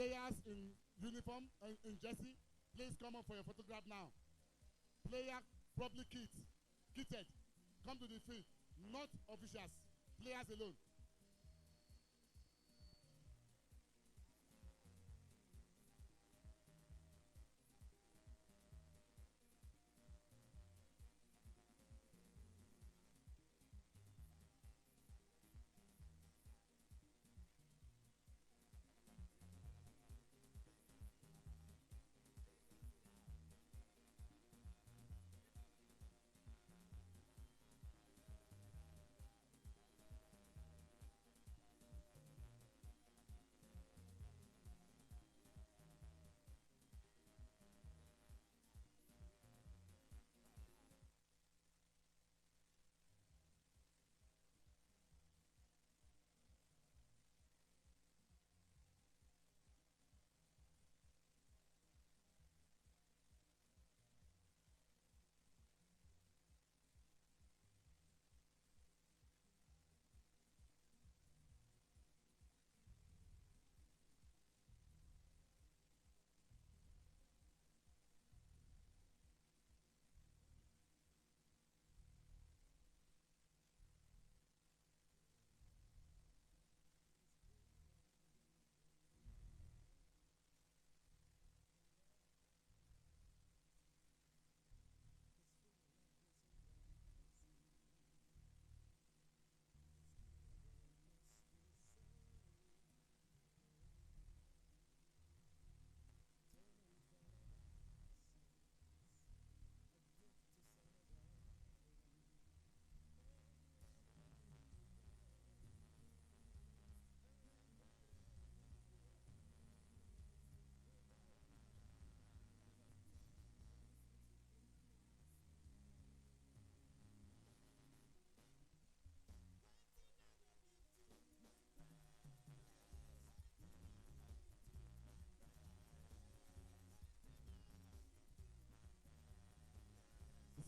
Players in uniform and in jersey, please come up for your photograph now. Player properly kitted. Come to the field. Not officials. Players alone.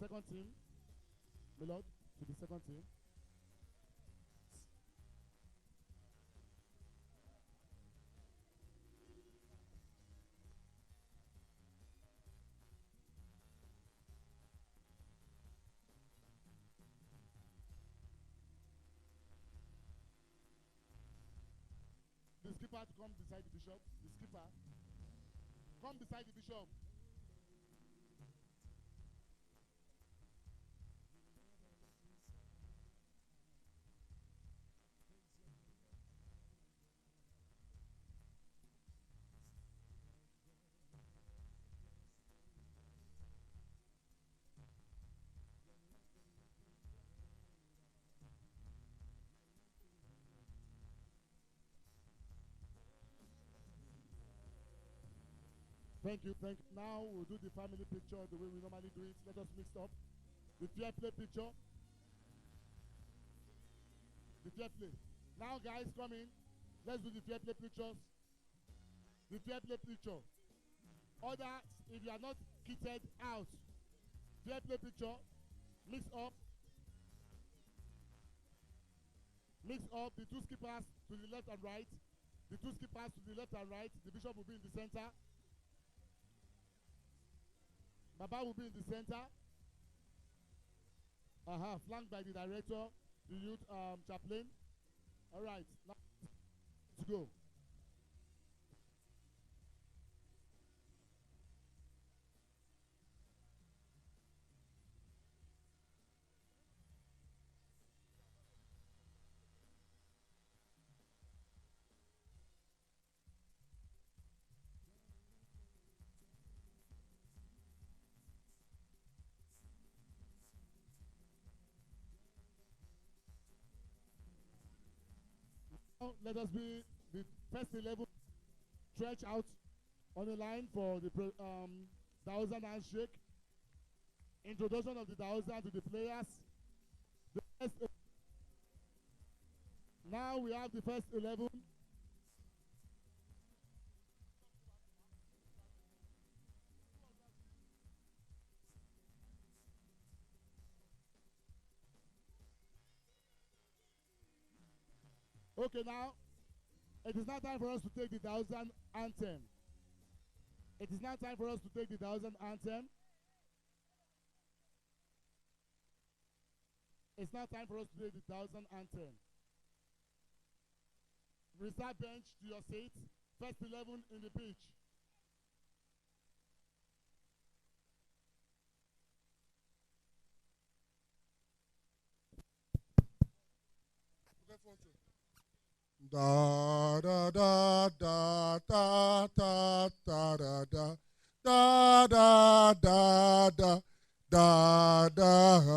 The second team, my lord, to the second team. The skipper to come beside the bishop. The skipper. Come beside the bishop. Thank you, thank you. Now we'll do the family picture the way we normally do it. Let us mix up. The fair play picture. The fair play. Now guys, come in. Let's do the fair play pictures. The fair play picture. Others, if you are not kitted out. Fair play picture. Mix up. Mix up the two skippers to the left and right. The two skippers to the left and right. The bishop will be in the center. Baba will be in the center. Flanked by the director, the youth chaplain. All right, now let's go. Now let us be the first 11 stretch out on the line for the 1,000 handshake. Introduction of the 1,000 to the players. The first, now we have the first 11. Okay, now It is now time for us to take the thousand anthem. It is now time for us to take the thousand anthem. It's now time for us to take the thousand anthem. Reserve bench to your seats. First 11 in the pitch. Da da da da da da da da da da da da da da da da da da.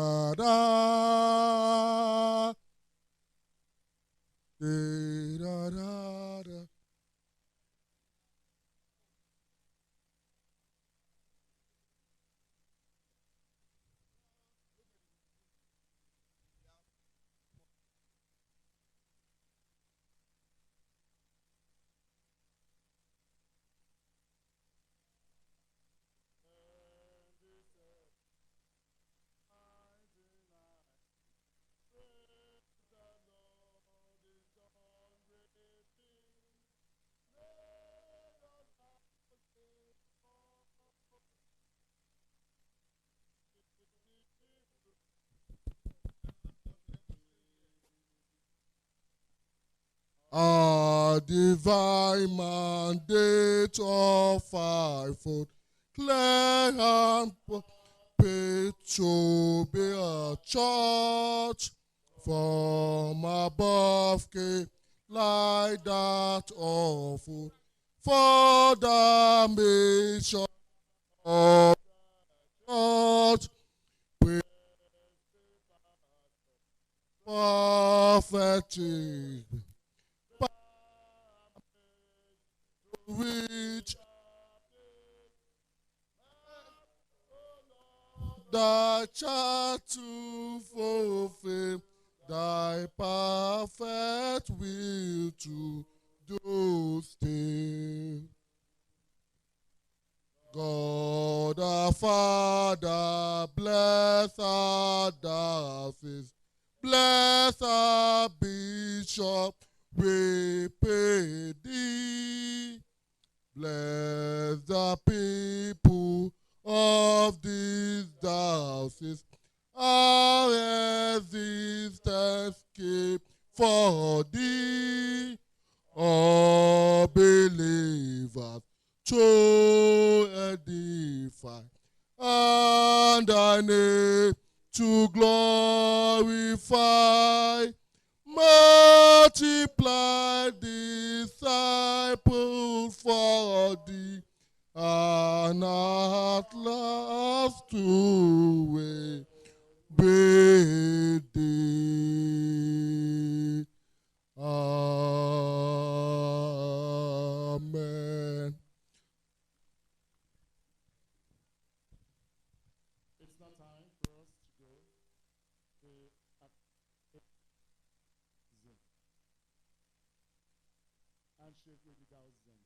A divine mandate of fivefold, clear and paid to be a church from above came like that of old, for the mission of church with prophetic which thy child to fulfill thy perfect will to do still. God our Father, bless our diocese, bless our bishop, we pray thee. Bless the people of this diocese, our existence keep for thee. All believers to edify, and thy name to glorify. Multiply disciples for thee, and at last to obey thee. Amen. It's not time for us to go to handshake with the thousand.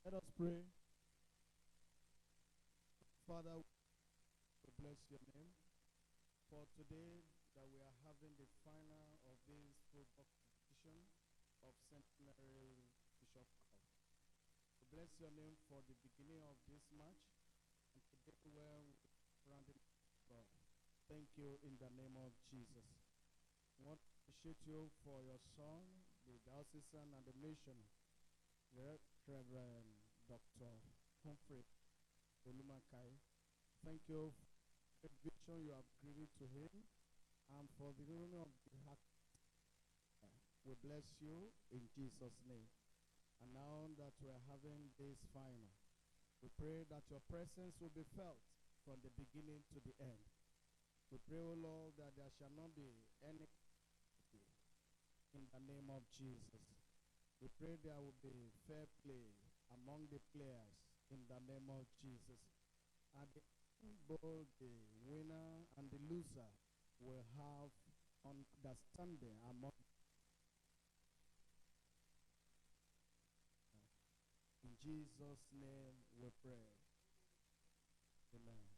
Let us pray. Father, we bless your name for today that we are having the final of this football competition of Centenary Bishop Cup. We bless your name for the beginning of this match and today where we rounded up. Thank you in the name of Jesus. We want to appreciate you for your son, the diocesan and the mission, Reverend Dr. Humphrey Olumakai. Thank you for the vision you have given to him and for the honor of the heart. We bless you in Jesus' name. And now that we are having this final, we pray that your presence will be felt from the beginning to the end. We pray, O Lord, that there shall not be any in the name of Jesus. We pray there will be fair play among the players in the name of Jesus. And both the winner and the loser will have understanding among. In Jesus' name we pray. Amen.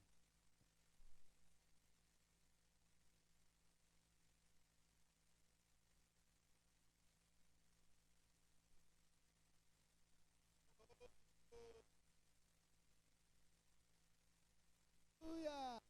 Hallelujah.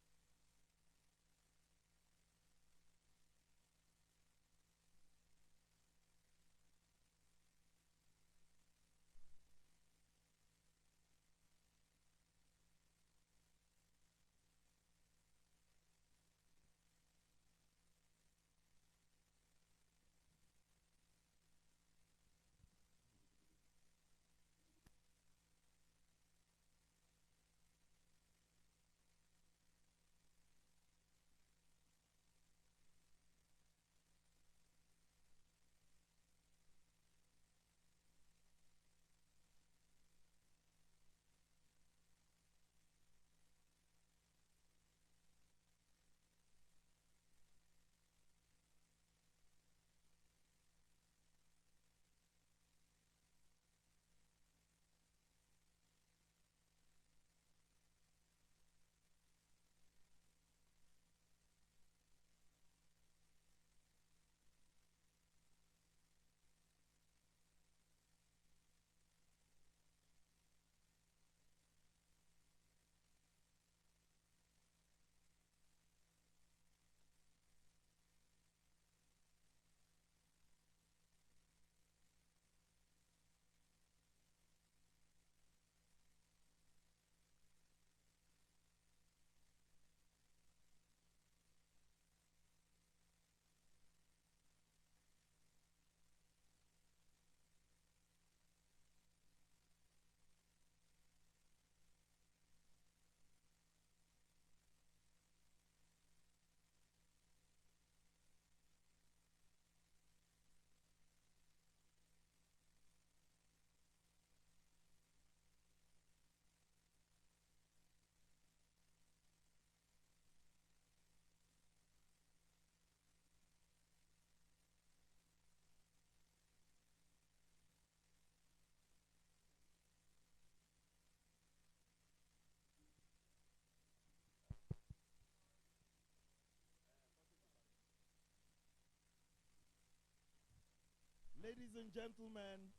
Ladies and gentlemen,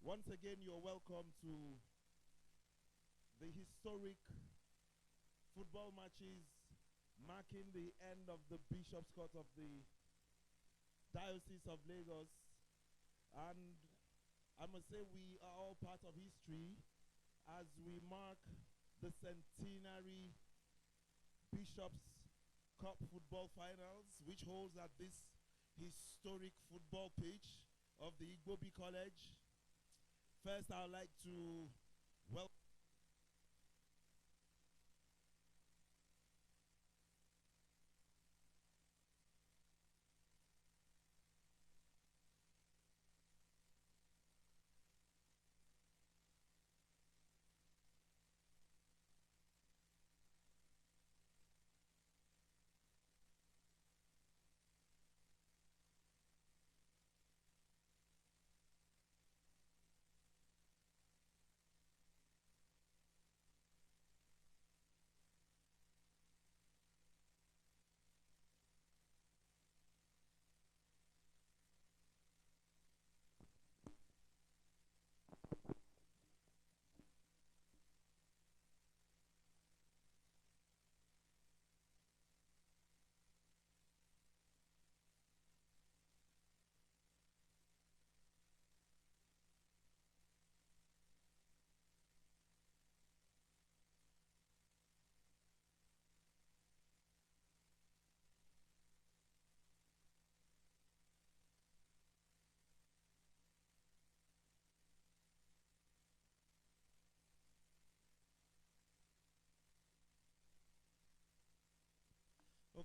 once again you're welcome to the historic football matches marking the end of the Bishop's Court of the Diocese of Lagos. And I must say we are all part of history as we mark the Centenary Bishop's Cup football finals, which holds at this historic football pitch of the Igbobi College. First, I would like to welcome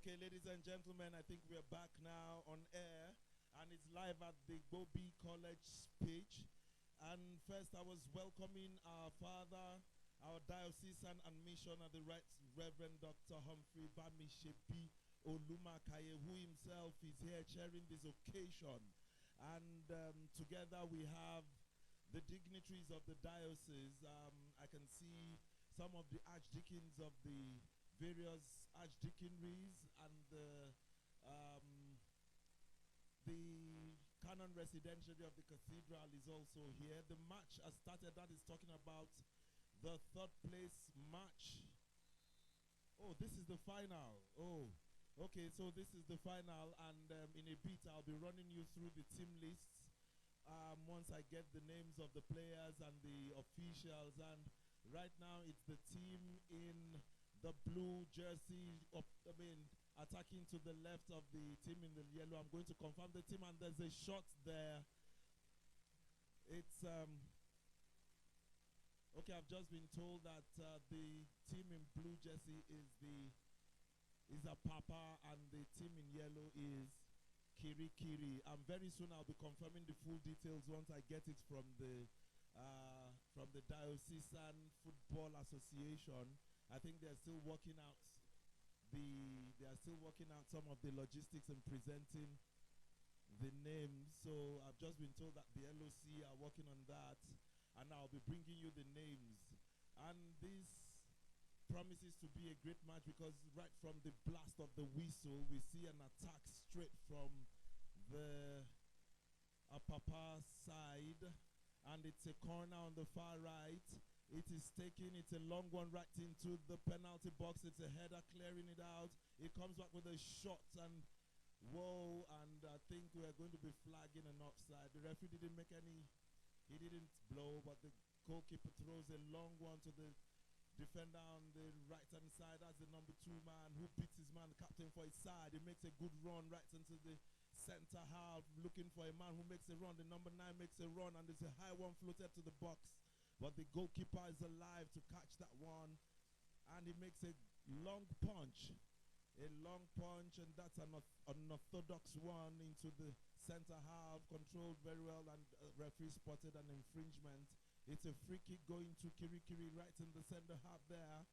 Okay, ladies and gentlemen, I think we're back now on air, and it's live at the Igbobi College page. And first, I was welcoming our father, our diocesan and missioner, the Right Reverend Dr. Humphrey Bamishepi Olumakaye, who himself is here chairing this occasion. And together we have the dignitaries of the diocese. I can see some of the archdeacons of the various archdeaconries, and the canon residentiary of the cathedral is also here. The match has started. That is talking about the third place match. Oh, this is the final. Oh, okay, so this is the final, and in a bit I'll be running you through the team lists once I get the names of the players and the officials. And right now it's the team in the blue jersey, attacking to the left of the team in the yellow. I'm going to confirm the team, and there's a shot there. It's okay. I've just been told that the team in blue jersey is Apapa, and the team in yellow is Kirikiri. And very soon I'll be confirming the full details once I get it from the Diocesan Football Association. I think they're still working out some of the logistics and presenting the names. So I've just been told that the LOC are working on that, and I'll be bringing you the names. And this promises to be a great match, because right from the blast of the whistle, we see an attack straight from the Apapa side, and it's a corner on the far right. It is taken, it's a long one right into the penalty box. It's a header clearing it out. It comes back with a shot, and whoa, and I think we are going to be flagging an offside. The referee didn't make any, he didn't blow, but the goalkeeper throws a long one to the defender on the right-hand side. That's the number 2 man who beats his man, the captain, for his side. He makes a good run right into the center half, looking for a man who makes a run. The number 9 makes a run, and there's a high one floated to the box. But the goalkeeper is alive to catch that one, and he makes a long punch, and that's an unorthodox one into the center half, controlled very well, and referee spotted an infringement. It's a free kick going to Kirikiri right in the center half there.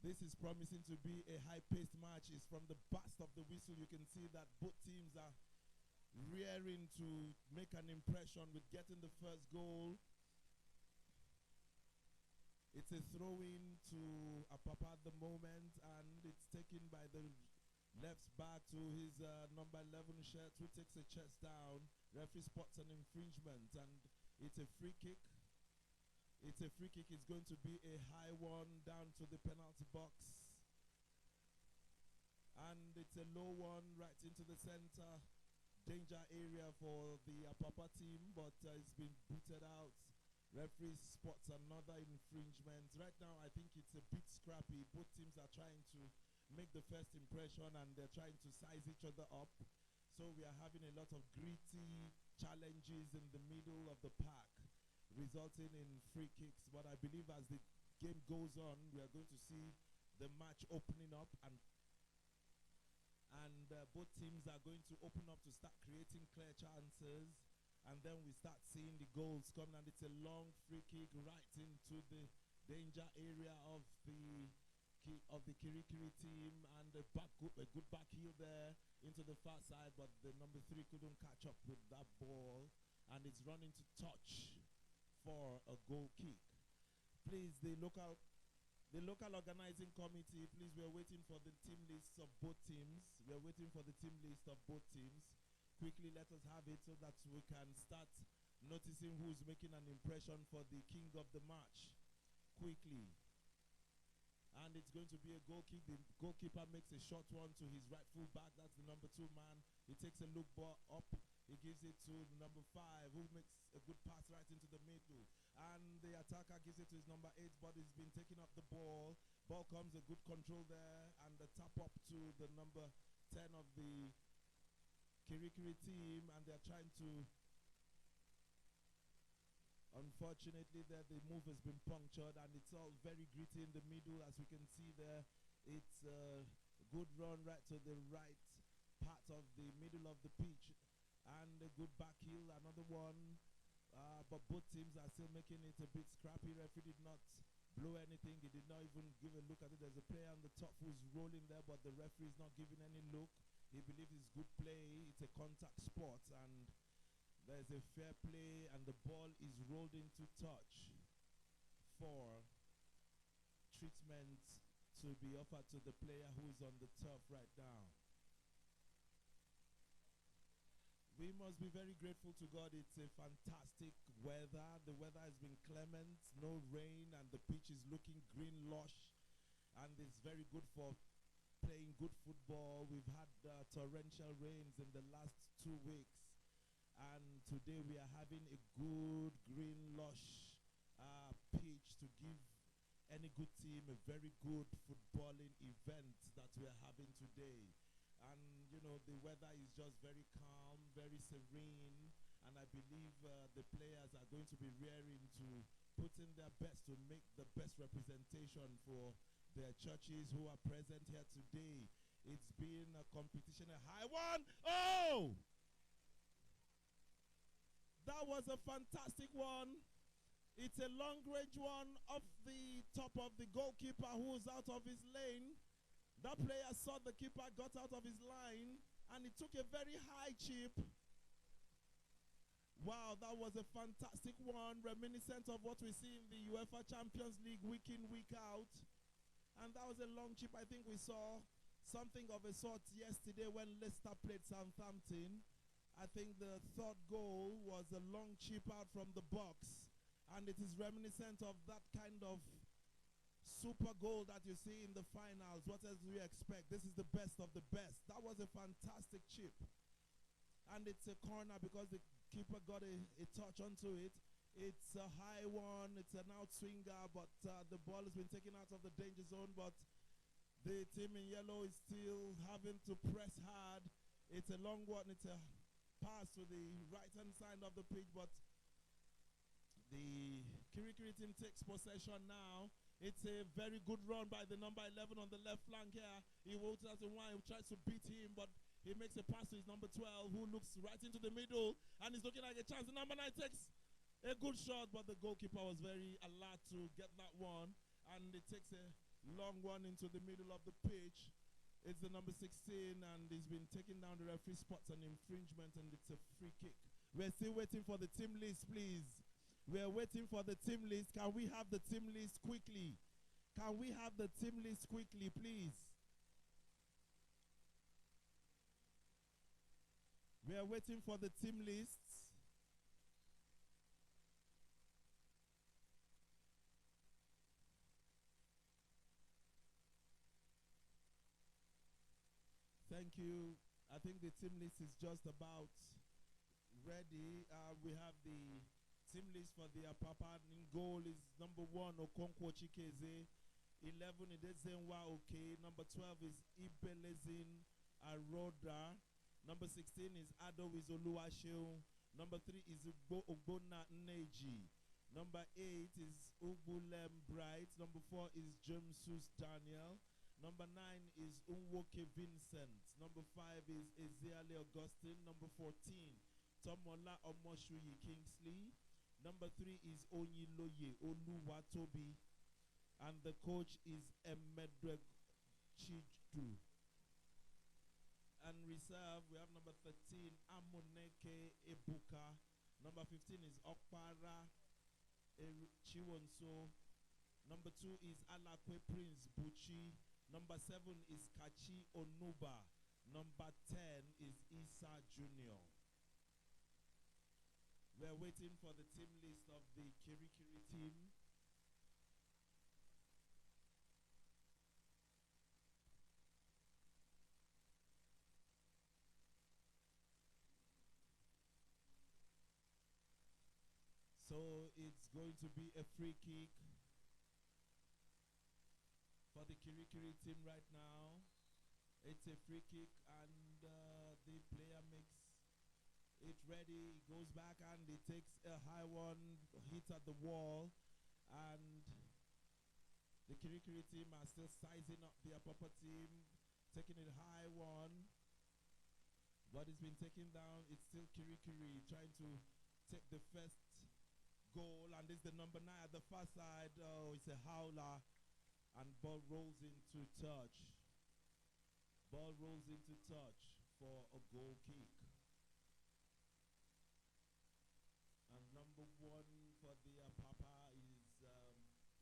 This is promising to be a high-paced match. It's from the blast of the whistle. You can see that both teams are rearing to make an impression with getting the first goal. It's a throw-in to Apapa at the moment, and it's taken by the left back to his number 11 shirt, who takes a chest down. Referee spots an infringement, and it's a free kick. It's a free kick. It's going to be a high one down to the penalty box. And it's a low one right into the center. Danger area for the Apapa team, but it's been booted out. Referee spots another infringement. Right now, I think it's a bit scrappy. Both teams are trying to make the first impression, and they're trying to size each other up. So we are having a lot of gritty challenges in the middle of the park, resulting in free kicks. But I believe as the game goes on, we are going to see the match opening up, and both teams are going to open up to start creating clear chances. And then we start seeing the goals coming, and it's a long free kick right into the danger area of the Kirikiri team, and a good back heel there into the far side, but the number 3 couldn't catch up with that ball, and it's running to touch for a goal kick. Please, the local organizing committee, please, we are waiting for the team lists of both teams. We are waiting for the team list of both teams. Quickly, let us have it so that we can start noticing who's making an impression for the king of the match. Quickly. And it's going to be a goal kick. The goalkeeper makes a short one to his right full back. That's the number 2 man. He takes a look ball up. He gives it to the number 5, who makes a good pass right into the middle. And the attacker gives it to his number 8, but he's been taking up the ball. Ball comes, a good control there, and the tap up to the number 10 of the Kirikiri team, and they're trying to, unfortunately, there the move has been punctured, and it's all very gritty in the middle. As we can see there, it's Good run right to the right part of the middle of the pitch. And a good back heel, another one. But both teams are still making it a bit scrappy. Referee did not blow anything. He did not even give a look at it. There's a player on the top who's rolling there, but the referee is not giving any look. He believes it's good play. It's a contact sport, and there's a fair play, and the ball is rolled into touch for treatment to be offered to the player who is on the turf right now. We must be very grateful to God. It's a fantastic weather. The weather has been clement, no rain, and the pitch is looking green lush, and it's very good for playing good football. We've had torrential rains in the last 2 weeks, and today we are having a good green lush pitch to give any good team a very good footballing event that we are having today. And you know, the weather is just very calm, very serene, and I believe the players are going to be raring to put in their best to make the best representation for their churches who are present here today. It's been a competition, a high one. Oh! That was a fantastic one. It's a long range one off the top of the goalkeeper who was out of his lane. That player saw the keeper, got out of his line, and he took a very high chip. Wow, that was a fantastic one, reminiscent of what we see in the UEFA Champions League week in, week out. And that was a long chip. I think we saw something of a sort yesterday when Leicester played Southampton. I think the third goal was a long chip out from the box, and it is reminiscent of that kind of super goal that you see in the finals. What else do you expect? This is the best of the best. That was a fantastic chip. And it's a corner because the keeper got a touch onto it. It's a high one. It's an outswinger, but the ball has been taken out of the danger zone. But the team in yellow is still having to press hard. It's a long one. It's a pass to the right-hand side of the pitch, but the Kirikiri team takes possession now. It's a very good run by the number 11 on the left flank here. He walks out to one, he tries to beat him, but he makes a pass to his number 12, who looks right into the middle, and he's looking like a chance. The number 9 takes a good shot, but the goalkeeper was very alert to get that one, and it takes a long one into the middle of the pitch. It's the number 16, and he's been taken down. The referee spots an infringement, and it's a free kick. We're still waiting for the team list, please. We're waiting for the team list. Can we have the team list quickly? Can we have the team list quickly, please? We are waiting for the team lists. Thank you. I think the team list is just about ready. We have the team list for the Apapa. In goal is number 1, Okonkwo Chikeze. 11, Idezenwa Oke. Number 12 is Ibelezin Aroda. Number 16 is Ado Izoluwasheu. Number 3 is Ogbona Neji. Number 8 is Ubulem Bright. Number 4 is Jamesus Daniel. Number 9 is Unwoke Vincent. Number 5 is Ezeale Augustine. Number 14, Tomola Omoshuyi Kingsley. Number 3 is Onyiloye Oluwatobi. And the coach is Emedweg Chijdu. And reserve, we have number 13, Amoneke Ebuka. Number 15 is Okpara Chiwonso. Number 2 is Alakwe Prince Buchi. Number 7 is Kachi Onuba. Number 10 is Isa Jr. We're waiting for the team list of the Kirikiri team. So it's going to be a free kick for the Kirikiri team right now. It's a free kick, and the player makes it ready. He goes back and he takes a high one, hit at the wall, and the Kirikiri team are still sizing up the Apapa team, taking it high one. But it's been taken down. It's still Kirikiri trying to take the first goal. And this is the number 9 at the far side. Oh, it's a howler. And ball rolls into touch. Ball rolls into touch for a goal kick. And number 1 for the Apapa is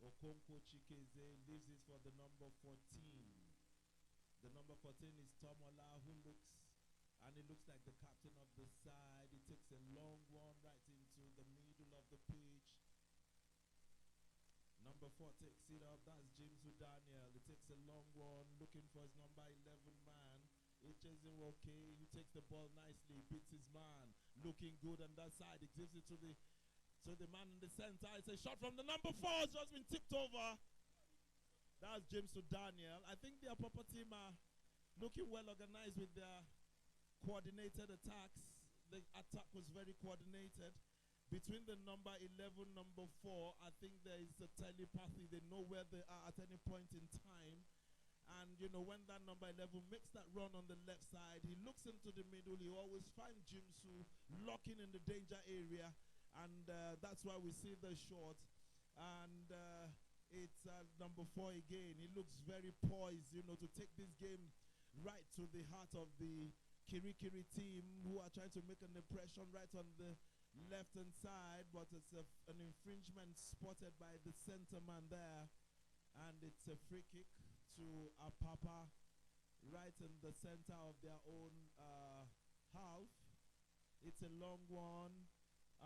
Okonkwo Chikeze. Leaves it for the number 14. The number 14 is Tomola, who looks, and it looks like the captain of the side. He takes a long one right into the middle of the pitch. Number 4 takes it up. That's James Daniel. He takes a long one, looking for his number 11 man. He chases him okay. He takes the ball nicely, beats his man. Looking good on that side. He gives it to the man in the center. It's a shot from the number 4. It's just been tipped over. That's James Daniel. I think the Apapa team are looking well organized with their coordinated attacks. The attack was very coordinated. Between the number 11, number 4, I think there is a telepathy. They know where they are at any point in time. And, you know, when that number 11 makes that run on the left side, he looks into the middle. He always finds Jimsu locking in the danger area. And that's why we see the shot. And it's number 4 again. He looks very poised, you know, to take this game right to the heart of the Kirikiri team, who are trying to make an impression right on the left-hand side, but it's an infringement spotted by the center man there, and it's a free kick to Apapa right in the center of their own half. It's a long one,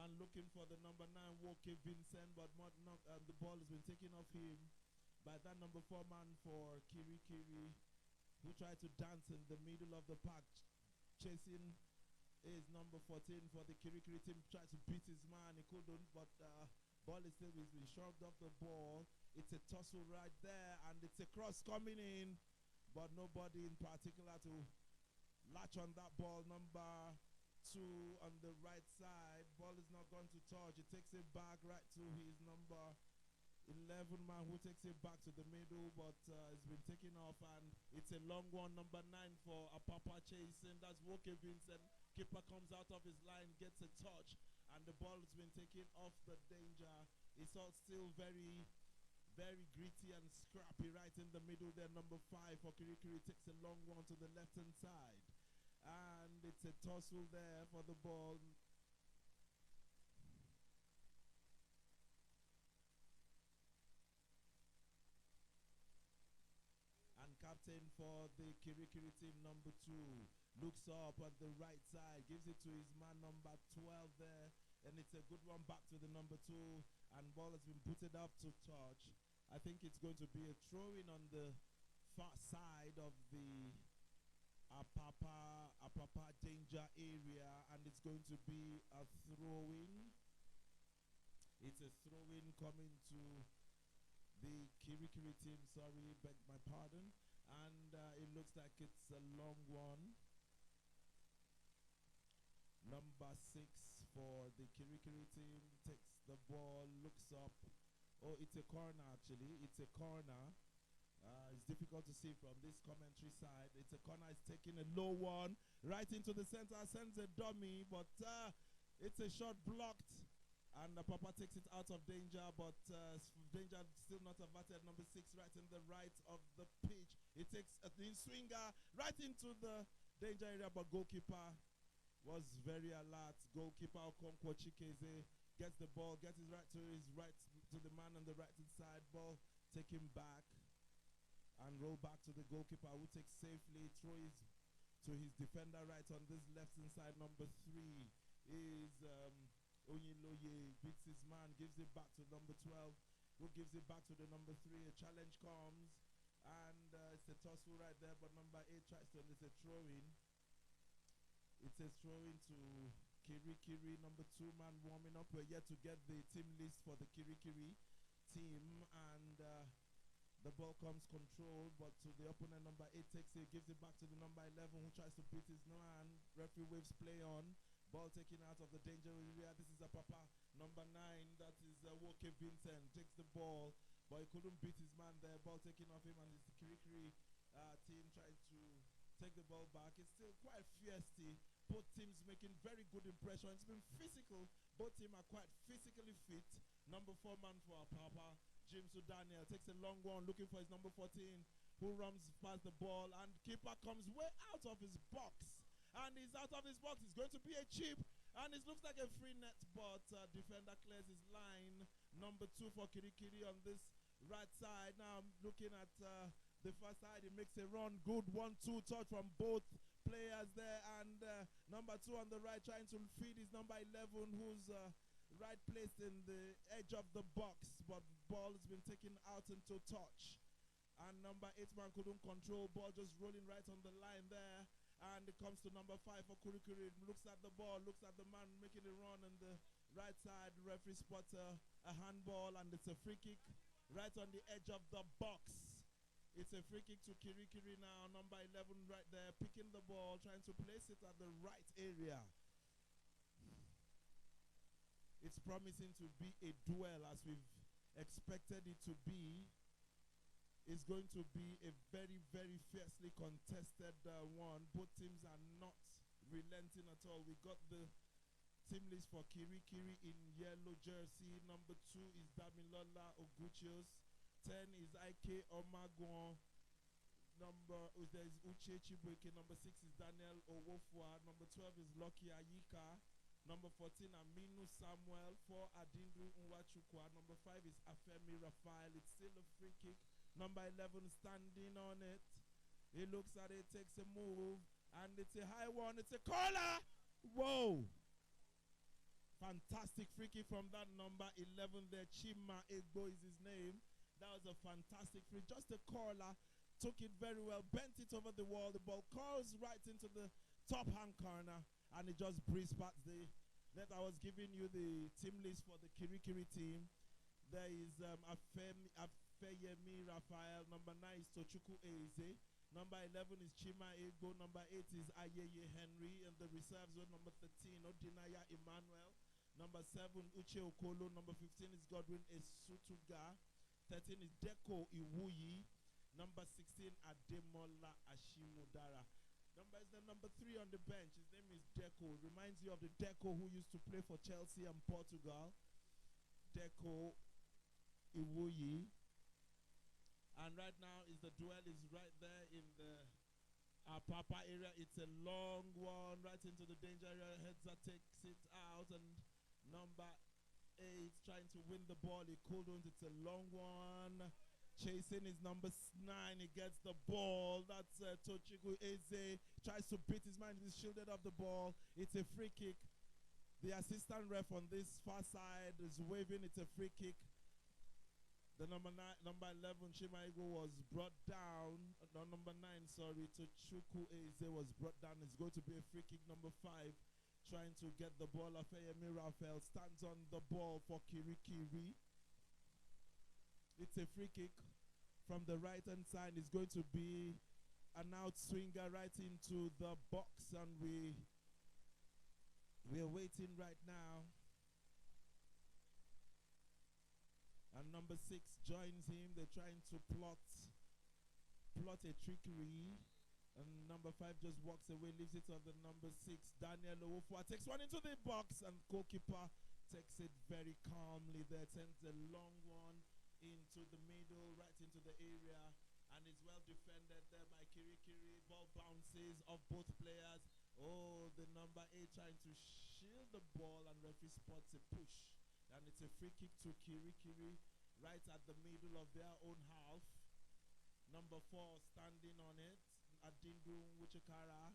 and looking for the number 9, Woke Vincent, but the ball has been taken off him by that number 4 man for Kirikiri, who tried to dance in the middle of the park, chasing is number 14 for the Kirikiri team. Tried to beat his man, he couldn't, but ball is still been shoved off the ball. It's a tussle right there, and it's a cross coming in, but nobody in particular to latch on that ball. Number 2 on the right side, ball is not going to touch. He takes it back right to his number 11 man, who takes it back to the middle, but it's been taken off, and it's a long one. Number 9 for Apapa chasing. That's Woke Vincent. Keeper comes out of his line, gets a touch, and the ball has been taken off the danger. It's all still very, very gritty and scrappy right in the middle there. Number 5 for Kirikiri takes a long one to the left-hand side, and it's a tussle there for the ball. Captain for the Kirikiri team, number 2, looks up on the right side, gives it to his man number 12 there, and it's a good one back to the number 2, and ball has been booted up to touch. I think it's going to be a throw-in on the far side of the Apapa danger area, and it's going to be a throw-in. It's a throw-in coming to the Kirikiri team, sorry, beg my pardon. And it looks like it's a long one. Number 6 for the Kirikiri team takes the ball, looks up. Oh, it's a corner actually. It's a corner. It's difficult to see from this commentary side. It's a corner. It's taking a low one right into the center. Sends a dummy, but it's a shot blocked. And Apapa takes it out of danger, but danger still not averted. Number 6 right in the right of the pitch. It takes a swinger right into the danger area, but goalkeeper was very alert. Goalkeeper Okonkwo Chikeze gets the ball, gets his right to the man on the right side. Ball taken back and roll back to the goalkeeper, who takes safely, throws to his defender right on this left hand side. Number 3 is Onyiloye, beats his man, gives it back to number 12, who gives it back to the number 3. A challenge comes, and it's a tussle right there, but number 8 tries to, it's a throw-in. It's a throw-in to Kirikiri, number 2 man warming up. We're yet to get the team list for the Kirikiri team, and the ball comes controlled, but to the opponent. Number 8 takes it, gives it back to the number 11, who tries to beat his man. Referee waves play on. Ball taken out of the danger area. This is Apapa. Number 9, that is Woke Vincent, takes the ball, but he couldn't beat his man there. Ball taken off him, and it's the Kirikiri team trying to take the ball back. It's still quite feisty. Both teams making very good impression. It's been physical. Both teams are quite physically fit. Number 4 man for Apapa, James Daniel, takes a long one, looking for his number 14, who runs past the ball, and keeper comes way out of his box. And he's out of his box. It's going to be a chip. And it looks like a free net, but defender clears his line. Number 2 for Kirikiri on this right side. Now I'm looking at the far side. He makes a run. Good 1-2 touch from both players there. And number 2 on the right trying to feed his number 11, who's right placed in the edge of the box. But ball has been taken out into touch. And number 8 man couldn't control. Ball just rolling right on the line there. And it comes to number 5 for Kirikiri. Looks at the ball, looks at the man making a run on the right side. The referee spots a handball, and it's a free kick right on the edge of the box. It's a free kick to Kirikiri now. Number 11 right there, picking the ball, trying to place it at the right area. It's promising to be a duel as we've expected it to be. It's going to be a very, very fiercely contested one. Both teams are not relenting at all. We got the team list for Kirikiri in yellow jersey. Number 2 is Damilola Oguchios. 10 is Ike Omagwon. There is Uche Chibuike. Number 6 is Daniel Owofua. Number 12 is Lucky Ayika. Number 14, Aminu Samuel. 4, Adindu Nwachukwa. Number 5 is Afemi Raphael. It's still a free kick. Number 11 standing on it. He looks at it, takes a move, and it's a high one. It's a corner. Whoa. Fantastic free kick from that number 11 there. Chima Egbo is his name. That was a fantastic free. Just a corner. Took it very well. Bent it over the wall. The ball curls right into the top hand corner. And it just breezed past the net. I was giving you the team list for the Kirikiri team. There is Feyemi Raphael. Number 9 is Tochukwu Eze. Number 11 is Chima Ego. Number 8 is Ayeye Henry. And the reserves were number 13, Odinaya Emmanuel. Number 7, Uche Okolo. Number 15 is Godwin Esutuga. 13 is Deko Iwuyi. Number 16, Ademola Ashimudara. Number 3 on the bench. His name is Deko. Reminds you of the Deko who used to play for Chelsea and Portugal. Deko Iwuyi. And right now the duel is right there in the Apapa area. It's a long one right into the danger area. Hedza takes it out, and number 8 trying to win the ball. He couldn't. It's a long one. Chasing is number 9. He gets the ball. That's Tochukwu Eze. Tries to beat his man. He's shielded off the ball. It's a free kick. The assistant ref on this far side is waving. It's a free kick. The number 11, Chimaigo, was brought down. No, number 9, sorry, Tochukwu Eze was brought down. It's going to be a free kick. Number 5, trying to get the ball. Afeyemi Raphael stands on the ball for Kirikiri. It's a free kick from the right-hand side. It's going to be an out swinger right into the box, and we're waiting right now. And number 6 joins him. They're trying to plot a trickery. And number 5 just walks away, leaves it on the number 6. Daniel Owofua takes one into the box, and goalkeeper takes it very calmly there. Sends a long one into the middle, right into the area. And it's well defended there by Kirikiri. Ball bounces off both players. Oh, the number 8 trying to shield the ball, and referee spots a push. And it's a free kick to Kirikiri right at the middle of their own half. Number 4 standing on it, Adindu Wichikara,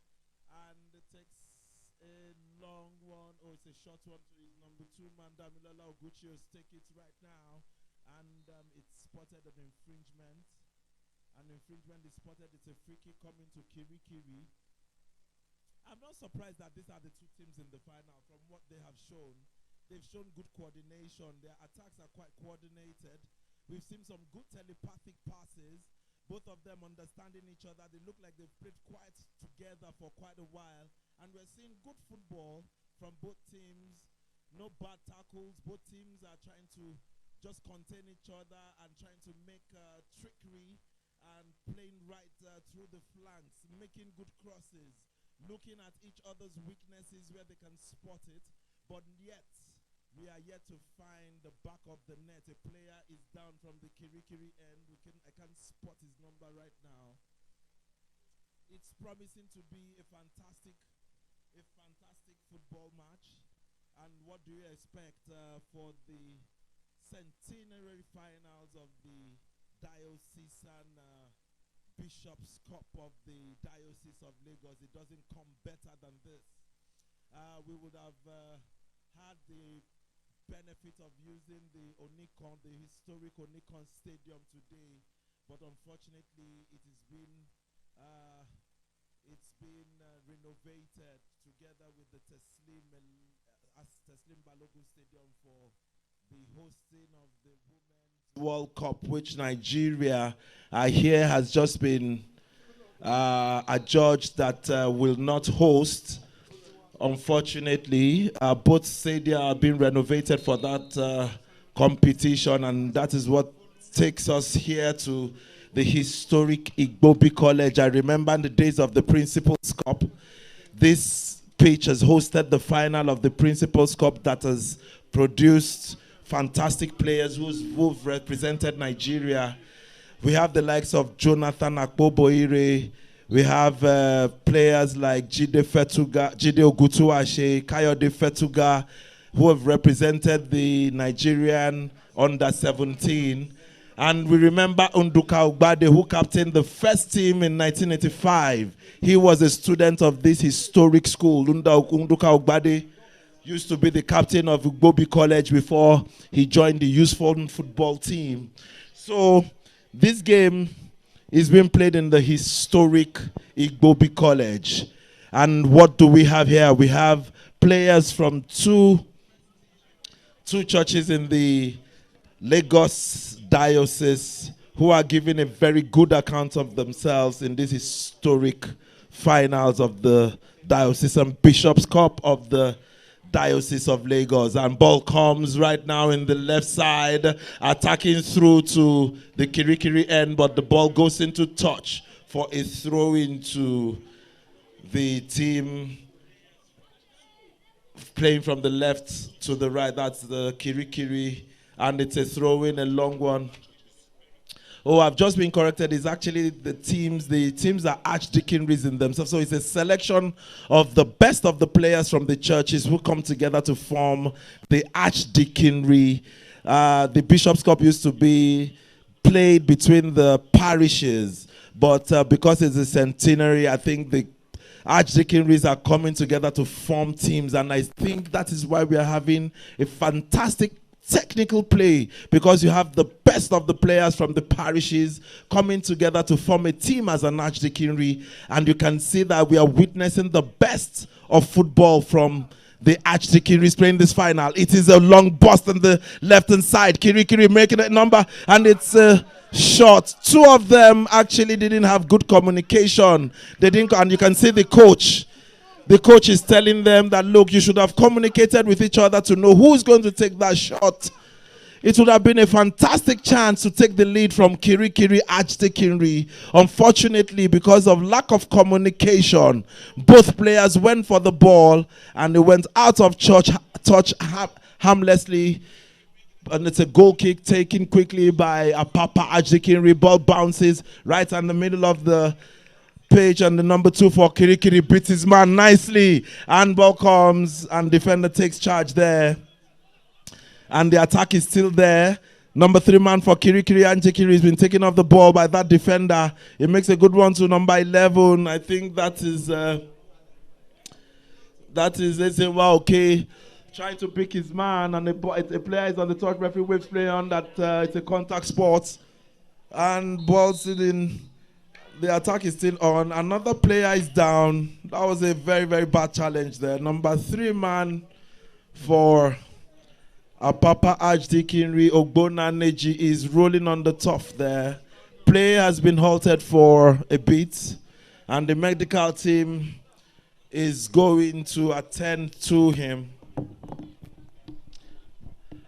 and it takes a long one. Oh, it's a short one to his number 2 man, Damilola Oguchios. Take it right now, and it's spotted an infringement. An infringement is spotted. It's a free kick coming to Kirikiri. I'm not surprised that these are the 2 teams in the final from what they have shown. They've shown good coordination. Their attacks are quite coordinated. We've seen some good telepathic passes. Both of them understanding each other. They look like they've played quite together for quite a while. And we're seeing good football from both teams. No bad tackles. Both teams are trying to just contain each other and trying to make trickery and playing right through the flanks, making good crosses, looking at each other's weaknesses where they can spot it, but yet we are yet to find the back of the net. A player is down from the Kirikiri end. I can't spot his number right now. It's promising to be a fantastic football match. And what do you expect for the Centenary finals of the Diocesan Bishop's Cup of the Diocese of Lagos? It doesn't come better than this. We would have had the benefit of using the Onikon, the historic Onikon Stadium today, but unfortunately it has been renovated together with the Teslim Balogun Stadium for the hosting of the Women's World Cup, which Nigeria, I hear, has just been adjudged that will not host. Unfortunately, both stadia are being renovated for that competition, and that is what takes us here to the historic Igbobi College. I remember in the days of the Principal's Cup, this pitch has hosted the final of the Principal's Cup that has produced fantastic players who've represented Nigeria. We have the likes of Jonathan Akpoboire. We have players like Jide Ogutuashe, Kayode Fetuga, who have represented the Nigerian under-17. And we remember Unduka Ogbade, who captained the first team in 1985. He was a student of this historic school. Unduka Ogbade used to be the captain of Igbobi College before he joined the useful football team. So this game is being played in the historic Igbobi College. And what do we have here? We have players from two churches in the Lagos Diocese who are giving a very good account of themselves in this historic finals of the Diocesan Bishop's Cup of the Diocese of Lagos. And ball comes right now in the left side, attacking through to the Kirikiri end, but the ball goes into touch for a throw into the team playing from the left to the right. That's the Kirikiri, and it's a throw in, a long one. Oh, I've just been corrected. It's actually the teams are archdeaconries in themselves. So it's a selection of the best of the players from the churches who come together to form the archdeaconry. The Bishop's Cup used to be played between the parishes, but because it's a centenary, I think the archdeaconries are coming together to form teams, and I think that is why we are having a fantastic technical play, because you have the best of the players from the parishes coming together to form a team as an archdeaconry, and you can see that we are witnessing the best of football from the archdeaconries playing this final. It is a long burst on the left-hand side. Kirikiri making a number, and it's short. Two of them actually didn't have good communication. They didn't, and you can see the coach. The coach is telling them that, look, you should have communicated with each other to know who's going to take that shot. It would have been a fantastic chance to take the lead from Kirikiri Archdeaconry. Unfortunately, because of lack of communication, both players went for the ball and they went out of touch harmlessly. And it's a goal kick taken quickly by Apapa Archdeaconry. Ball bounces right in the middle of the page, and the number 2 for Kirikiri beats his man nicely, and ball comes and defender takes charge there, and the attack is still there. Number 3 man for Kirikiri and Archdeaconry has been taken off the ball by that defender. It makes a good one to number 11. I think that is okay, trying to pick his man, and a player is on the touch. Referee waves play on that. It's a contact sport, and ball's in. The attack is still on. Another player is down. That was a very, very bad challenge there. Number 3 man for Apapa Archdeaconry, Ogbona Neji, is rolling on the turf there. Play has been halted for a bit, and the medical team is going to attend to him.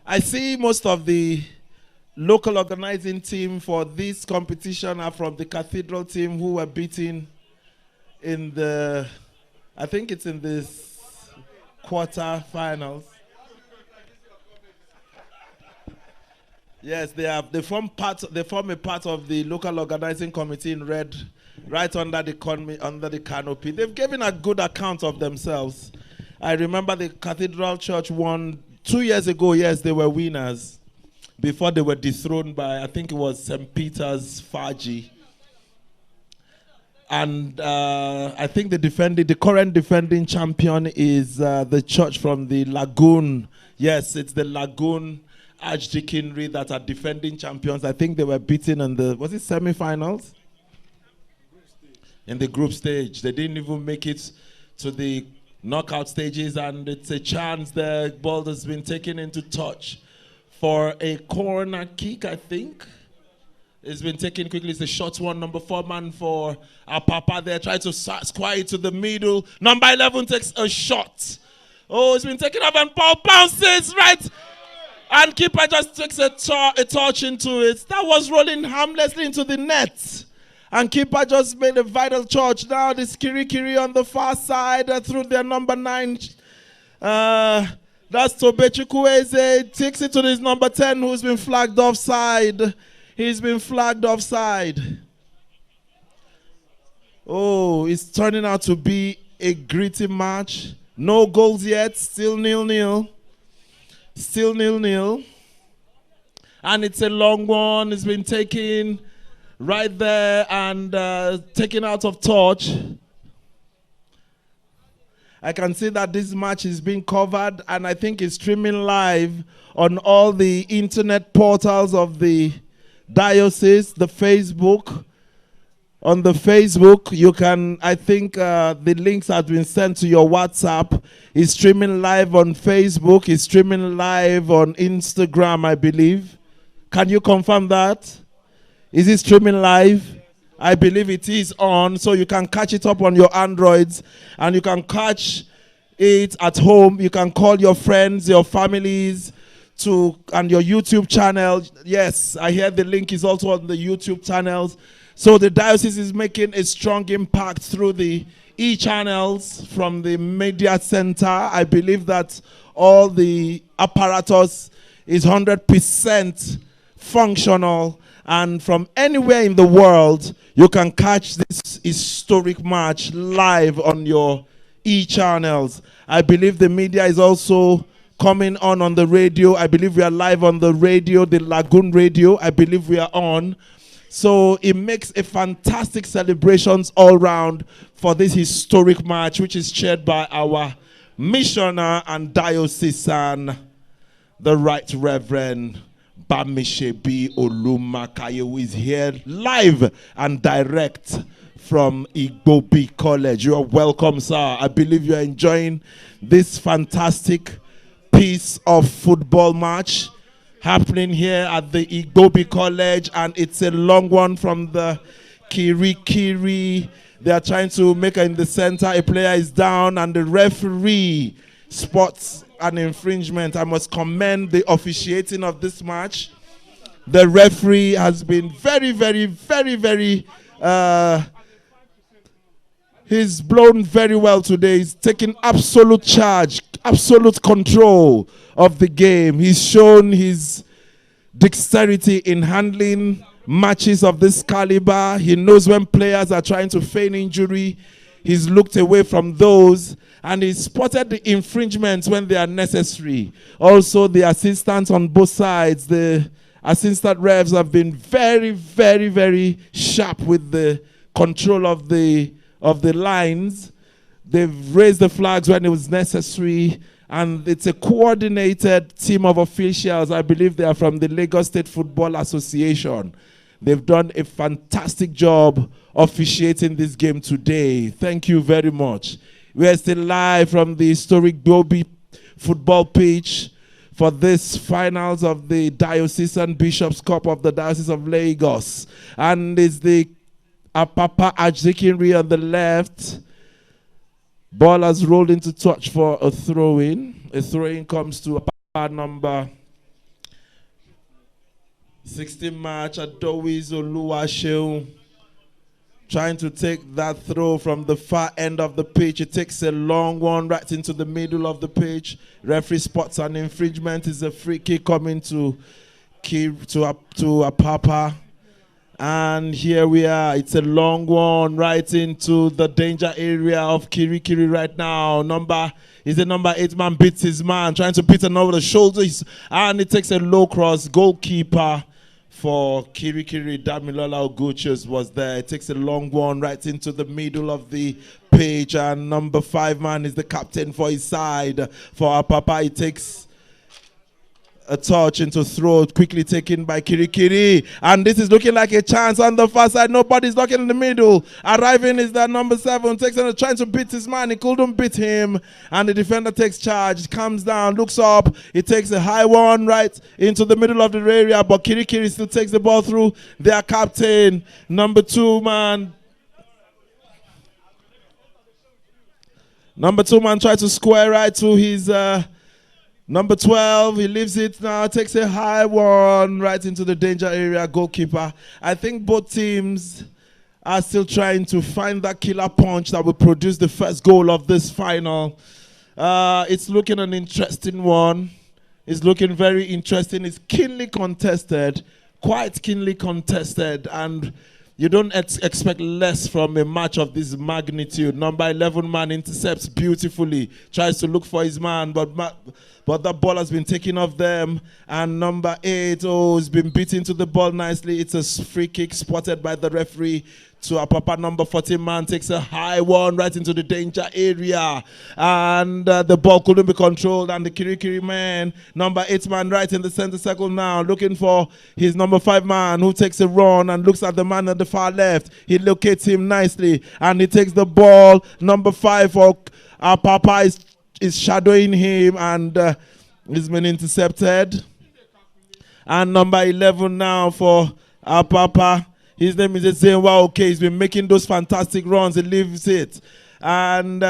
I see most of the local organizing team for this competition are from the Cathedral team, who were beaten in the, I think it's in this quarter-finals. Yes, they form a part of the local organizing committee in red, right under the canopy. They've given a good account of themselves. I remember the Cathedral Church won 2 years ago. Yes, they were winners before they were dethroned by, I think it was St. Peter's Faji. And I think the current defending champion is the church from the Lagoon. Yes, it's the Lagoon Archdeaconry that are defending champions. I think they were beaten in the, was it semi-finals? In the group stage. They didn't even make it to the knockout stages, and it's a chance. The ball has been taken into touch for a corner kick, I think. It's been taken quickly. It's a short one. Number 4 man for Apapa there. Try to square it to the middle. Number 11 takes a shot. Oh, it's been taken up and ball bounces right. And keeper just takes a touch into it. That was rolling harmlessly into the net. And keeper just made a vital touch. Now this Kirikiri on the far side through their number 9. That's Tobechukwueze. Takes it to this number 10 who's been flagged offside. He's been flagged offside. Oh, it's turning out to be a gritty match. No goals yet. Still 0-0. Still 0-0. And it's a long one. It's been taken right there and taken out of touch. I can see that this match is being covered, and I think it's streaming live on all the internet portals of the diocese, the Facebook. On the Facebook, you can, I think the links have been sent to your WhatsApp. It's streaming live on Facebook. It's streaming live on Instagram, I believe. Can you confirm that? Is it streaming live? I believe it is on, so you can catch it up on your Androids, and you can catch it at home. You can call your friends, your families, and your YouTube channel. Yes, I hear the link is also on the YouTube channels. So the diocese is making a strong impact through the e-channels from the media center. I believe that all the apparatus is 100% functional, and from anywhere in the world, you can catch this historic match live on your e-channels. I believe the media is also coming on the radio. I believe we are live on the radio, the Lagoon radio. I believe we are on. So it makes a fantastic celebrations all round for this historic match, which is chaired by our missioner and diocesan, the Right Reverend Bamishebi Olumakaye, who is here live and direct from Igbobi College. You are welcome, sir. I believe you are enjoying this fantastic piece of football match happening here at the Igbobi College, and it's a long one from the Kirikiri. They are trying to make it in the center. A player is down, and the referee spots an infringement. I must commend the officiating of this match. The referee has been very, he's blown very well today. He's taken absolute charge, absolute control of the game. He's shown his dexterity in handling matches of this caliber. He knows when players are trying to feign injury. He's looked away from those, and he spotted the infringements when they are necessary. Also, the assistants on both sides, the assistant refs, have been very sharp with the control of the lines. They've raised the flags when it was necessary, and it's a coordinated team of officials. I believe they are from the Lagos State Football Association. They've done a fantastic job officiating this game today. Thank you very much. We are still live from the historic Igbobi football pitch for this finals of the Diocesan Bishops' Cup of the Diocese of Lagos. And it's the Apapa Archdeaconry on the left. Ball has rolled into touch for a throw-in. A throw-in comes to Apapa number 16 match Adowiz Oluwaseun trying to take that throw from the far end of the pitch. It takes a long one right into the middle of the pitch. Referee spots an infringement. It's a free kick coming to Apapa. And here we are. It's a long one right into the danger area of Kirikiri right now. Number 8 man beats his man, trying to beat him over the shoulders. And it takes a low cross. Goalkeeper for Kirikiri, Damilola Oguchus, was there. It takes a long one right into the middle of the pitch. And number 5 man is the captain for his side. For Apapa, it takes a touch into throw, quickly taken by Kirikiri. And this is looking like a chance on the far side. Nobody's knocking in the middle. Arriving is that number 7. Takes and trying to beat his man. He couldn't beat him. And the defender takes charge. Comes down, looks up. He takes a high one right into the middle of the area. But Kirikiri still takes the ball through their captain. Number 2 man. Number 2 man tried to square right to his number 12, he leaves it now, takes a high one right into the danger area, goalkeeper. I think both teams are still trying to find that killer punch that will produce the first goal of this final. It's looking an interesting one. It's looking very interesting. It's keenly contested, quite keenly contested, and you don't expect less from a match of this magnitude. Number 11 man intercepts beautifully, tries to look for his man, but that ball has been taken off them. And number 8, has been beaten to the ball nicely. It's a free kick spotted by the referee to Apapa. Number 14 man takes a high one right into the danger area. And the ball couldn't be controlled. And the Kirikiri man, number 8 man right in the center circle now, looking for his number 5 man, who takes a run and looks at the man at the far left. He locates him nicely. And he takes the ball. Number 5 for Apapa is shadowing him, and he's been intercepted. And number 11 now for Apapa. His name is Ezenwa. Okay, he's been making those fantastic runs. He leaves it. And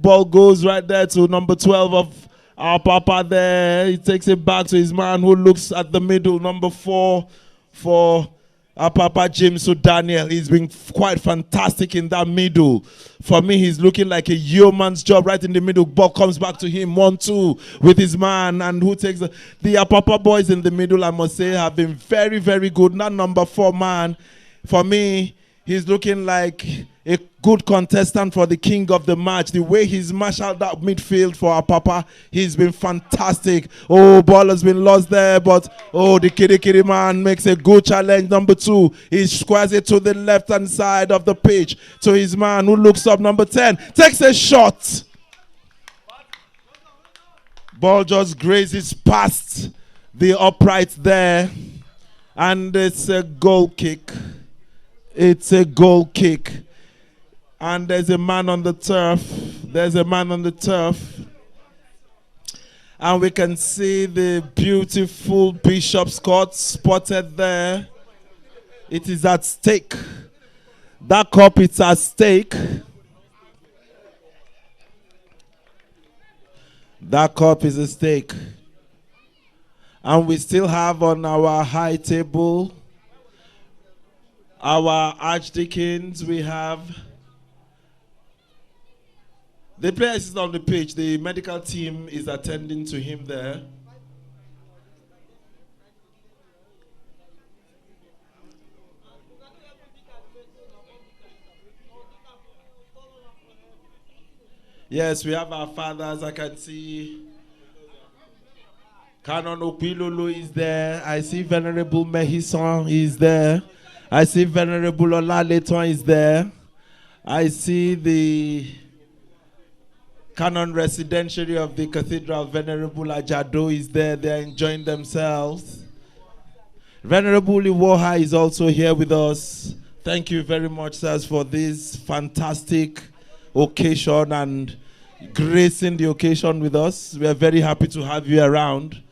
ball goes right there to number 12 of Apapa there. He takes it back to his man who looks at the middle. Number 4 for Apapa, James Daniel. He's been quite fantastic in that middle. For me, he's looking like a yeoman's job right in the middle. Ball comes back to him, 1-2 with his man. And who takes the Apapa boys in the middle, I must say, have been very, very good. That number 4 man, for me, he's looking like a good contestant for the king of the match. The way he's marshaled that midfield for Apapa, he's been fantastic. Oh, ball has been lost there, but the Kirikiri man makes a good challenge. Number 2, he squares it to the left-hand side of the pitch to his man who looks up. Number 10 takes a shot. Ball just grazes past the upright there, and it's a goal kick. It's a goal kick. And there's a man on the turf. There's a man on the turf. And we can see the beautiful Bishop's Court spotted there. It is at stake. That cup is at stake. That cup is at stake. And we still have on our high table our archdeacons. We have the player is on the pitch. The medical team is attending to him there. Yes, we have our fathers. I can see Canon Opilolo is there. I see Venerable Mehison is there. I see Venerable Olaleton is there. I see the Canon Residentiary of the Cathedral, Venerable Ajado is there. They're enjoying themselves. Venerable Iwoha is also here with us. Thank you very much, sirs, for this fantastic occasion and gracing the occasion with us. We are very happy to have you around.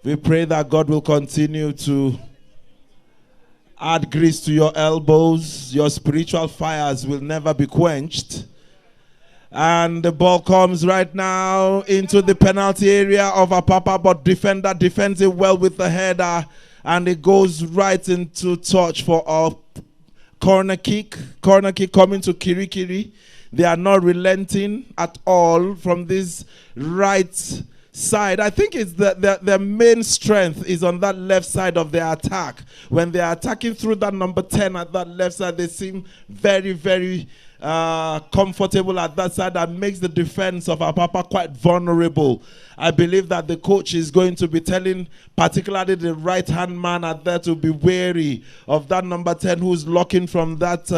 We pray that God will continue to add grease to your elbows. Your spiritual fires will never be quenched. And the ball comes right now into the penalty area of Apapa, but defender defends it well with the header. And it goes right into touch for our corner kick. Corner kick coming to Kirikiri. They are not relenting at all from this right side. I think it's their main strength is on that left side of their attack. When they are attacking through that number 10 at that left side, they seem very, very comfortable at that side. That makes the defense of Apapa quite vulnerable. I believe that the coach is going to be telling particularly the right-hand man at there to be wary of that number 10 who's locking from that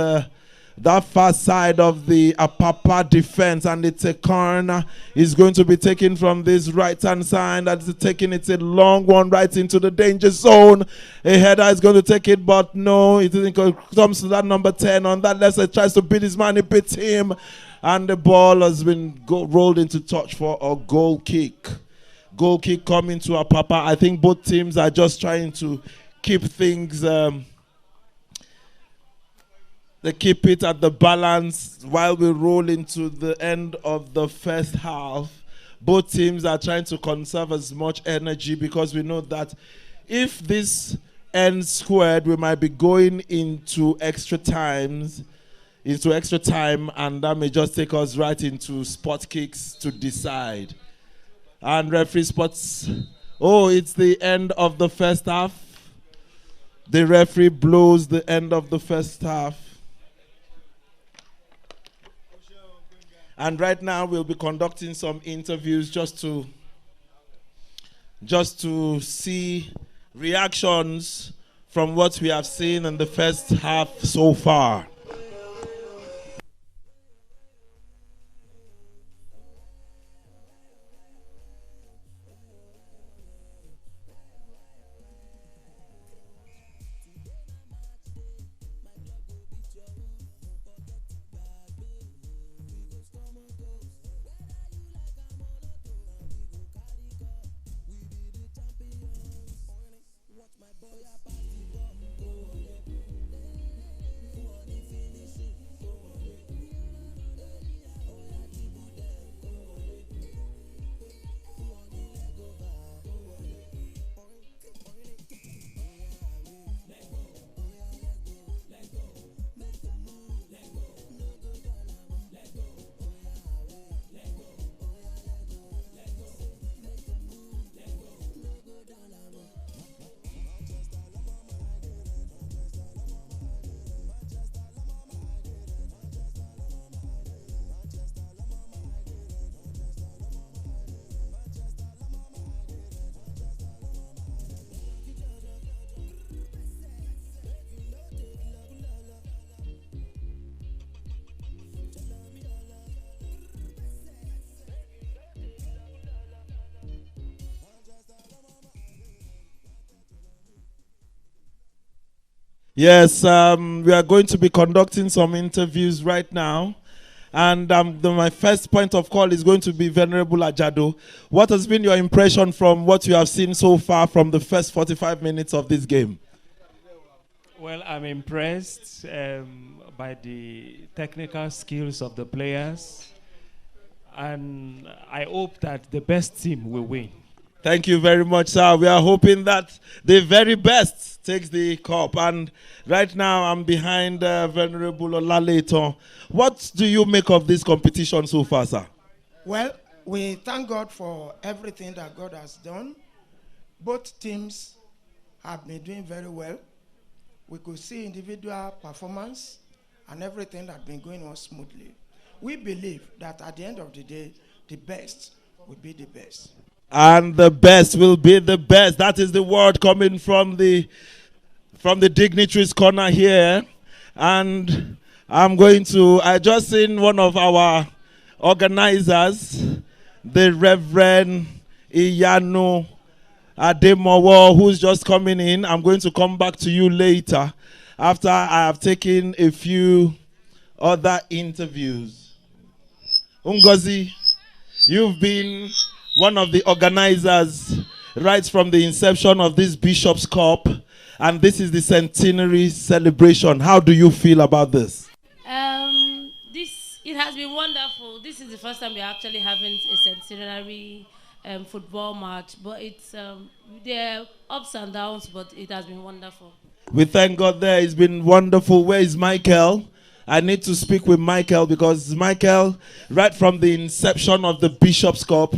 that far side of the Apapa defense, and it's a corner. Is going to be taken from this right-hand side. That's taking it's a long one right into the danger zone. A header is going to take it, but no, it comes to that number 10 on that left side. Tries to beat his man, he beats him, and the ball has been rolled into touch for a goal kick. Goal kick coming to Apapa. I think both teams are just trying to keep things. They keep it at the balance while we roll into the end of the first half. Both teams are trying to conserve as much energy because we know that if this ends squared, we might be going into extra time, and that may just take us right into spot kicks to decide. And referee spots. Oh, it's the end of the first half. The referee blows the end of the first half. And right now we'll be conducting some interviews just to see reactions from what we have seen in the first half so far. Yes, we are going to be conducting some interviews right now. And my first point of call is going to be Venerable Ajado. What has been your impression from what you have seen so far from the first 45 minutes of this game? Well, I'm impressed by the technical skills of the players. And I hope that the best team will win. Thank you very much, sir. We are hoping that the very best takes the cup. And right now, I'm behind Venerable Olaleton. What do you make of this competition so far, sir? Well, we thank God for everything that God has done. Both teams have been doing very well. We could see individual performance and everything that has been going on smoothly. We believe that at the end of the day, the best will be the best. And the best will be the best. That is the word coming from the dignitaries corner here. And I just seen one of our organizers, the Reverend Iyanu Ademowo, who's just coming in. I'm going to come back to you later after I have taken a few other interviews. Ngozi, you've been one of the organizers right from the inception of this Bishop's Cup, and this is the Centenary celebration. How do you feel about this? It has been wonderful. This is the first time we're actually having a Centenary football match, but it's there are ups and downs, but it has been wonderful. We thank God there. It's been wonderful. Where is Michael? I need to speak with Michael because Michael, right from the inception of the Bishop's Cup,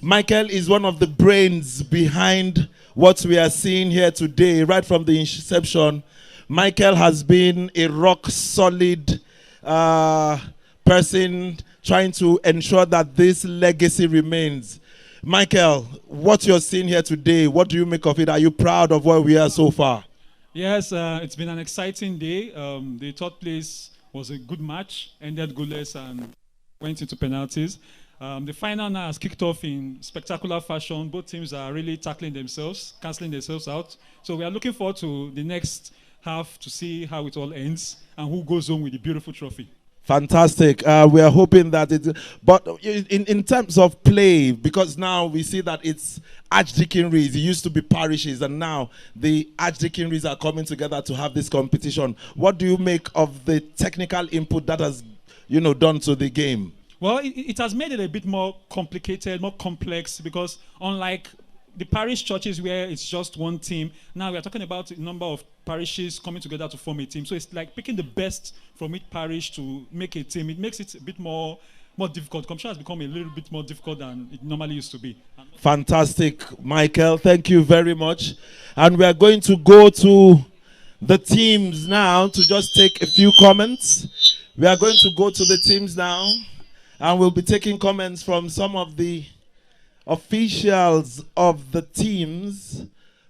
Michael is one of the brains behind what we are seeing here today. Right from the inception, Michael has been a rock solid person trying to ensure that this legacy remains. Michael, what you're seeing here today, what do you make of it? Are you proud of where we are so far? Yes, it's been an exciting day. The third place was a good match, ended goalless and went into penalties. The final now has kicked off in spectacular fashion. Both teams are really tackling themselves, cancelling themselves out. So we are looking forward to the next half to see how it all ends and who goes home with the beautiful trophy. Fantastic. We are hoping that it, but in terms of play, because now we see that it's archdeaconries, it used to be parishes, and now the archdeaconries are coming together to have this competition. What do you make of the technical input that has, done to the game? Well, it has made it a bit more complicated, more complex, because unlike the parish churches where it's just one team, now we are talking about a number of parishes coming together to form a team. So it's like picking the best from each parish to make a team. It makes it a bit more difficult. Competition has become a little bit more difficult than it normally used to be. Fantastic, Michael. Thank you very much. And we are going to go to the teams now to just take a few comments. We are going to go to the teams now, and we'll be taking comments from some of the officials of the teams,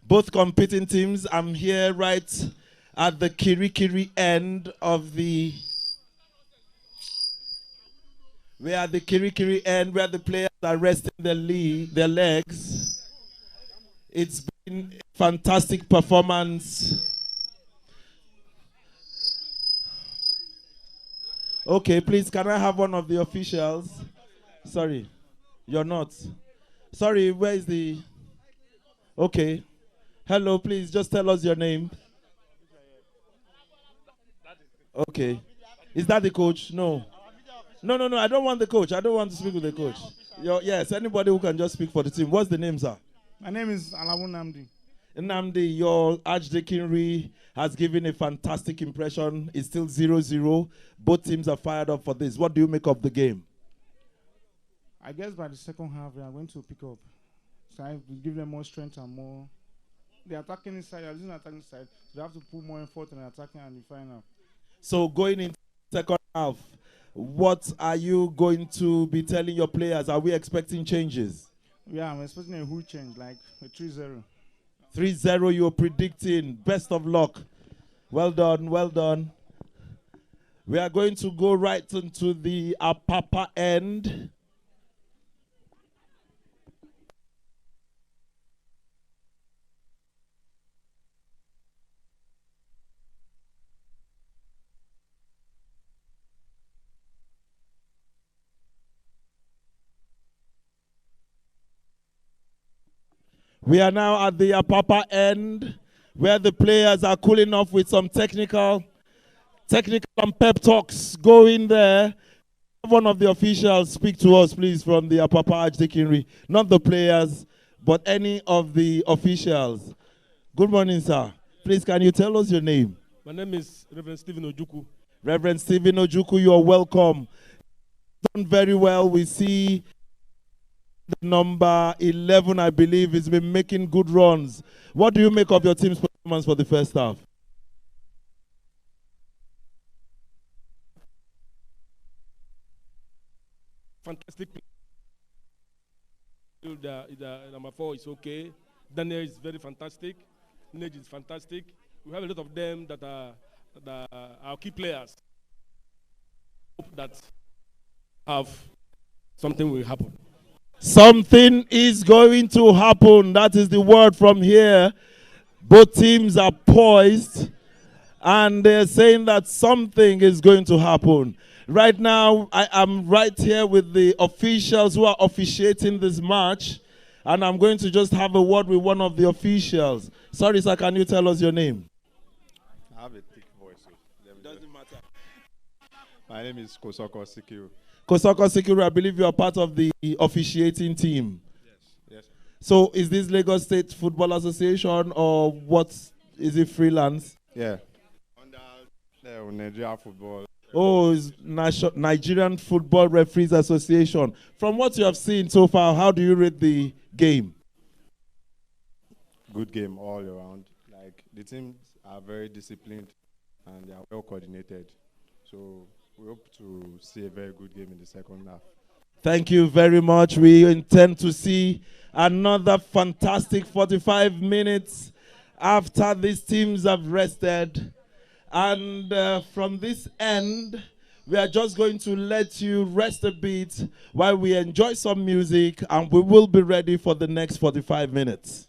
both competing teams. I'm here right at the Kirikiri end of the... We are at the Kirikiri end where the players are resting their legs. It's been a fantastic performance. Okay, please, can I have one of the officials? Sorry, you're not. Sorry, where is the... Okay. Hello, please, just tell us your name. Okay. Is that the coach? No. No, I don't want the coach. I don't want to speak with the coach. Yes, anybody who can just speak for the team. What's the name, sir? My name is Namdi. Namdi, your archdeaconry has given a fantastic impression. It's still 0-0. Both teams are fired up for this. What do you make of the game? I guess by the second half, we are going to pick up. So I will give them more strength and more. They're attacking inside, they're using attacking side. So they have to put more effort in attacking and the final. So going into the second half, what are you going to be telling your players? Are we expecting changes? Yeah, I'm expecting a huge change, like a 3-0. 3-0 you're predicting. Best of luck. Well done, well done. We are going to go right into the Apapa end. We are now at the Apapa end, where the players are cooling off with some technical and pep talks. Go in there. One of the officials speak to us, please, from the Apapa Archdeaconry. Not the players, but any of the officials. Good morning, sir. Please, can you tell us your name? My name is Reverend Stephen Ojuku. Reverend Stephen Ojuku, you are welcome. Done very well. We see the number 11, I believe, has been making good runs. What do you make of your team's performance for the first half? Fantastic. The number 4 is okay. Daniel is very fantastic. Nage is fantastic. We have a lot of them that are our key players. Hope that something will happen. Something is going to happen. That is the word from here. Both teams are poised, and they're saying that something is going to happen. Right now, I am right here with the officials who are officiating this match, and I'm going to just have a word with one of the officials. Sorry, sir, can you tell us your name? I have a thick voice, so doesn't matter. My name is Kosoko Sikiru. Kosoko Sikiru, I believe you are part of the officiating team. Yes. So is this Lagos State Football Association or what? Is it freelance? Yeah. Under Nigeria football. Oh, it's Nigerian Football Referees Association. From what you have seen so far, how do you rate the game? Good game all around. Like the teams are very disciplined and they are well coordinated. So we hope to see a very good game in the second half. Thank you very much. We intend to see another fantastic 45 minutes after these teams have rested. And from this end, we are just going to let you rest a bit while we enjoy some music, and we will be ready for the next 45 minutes.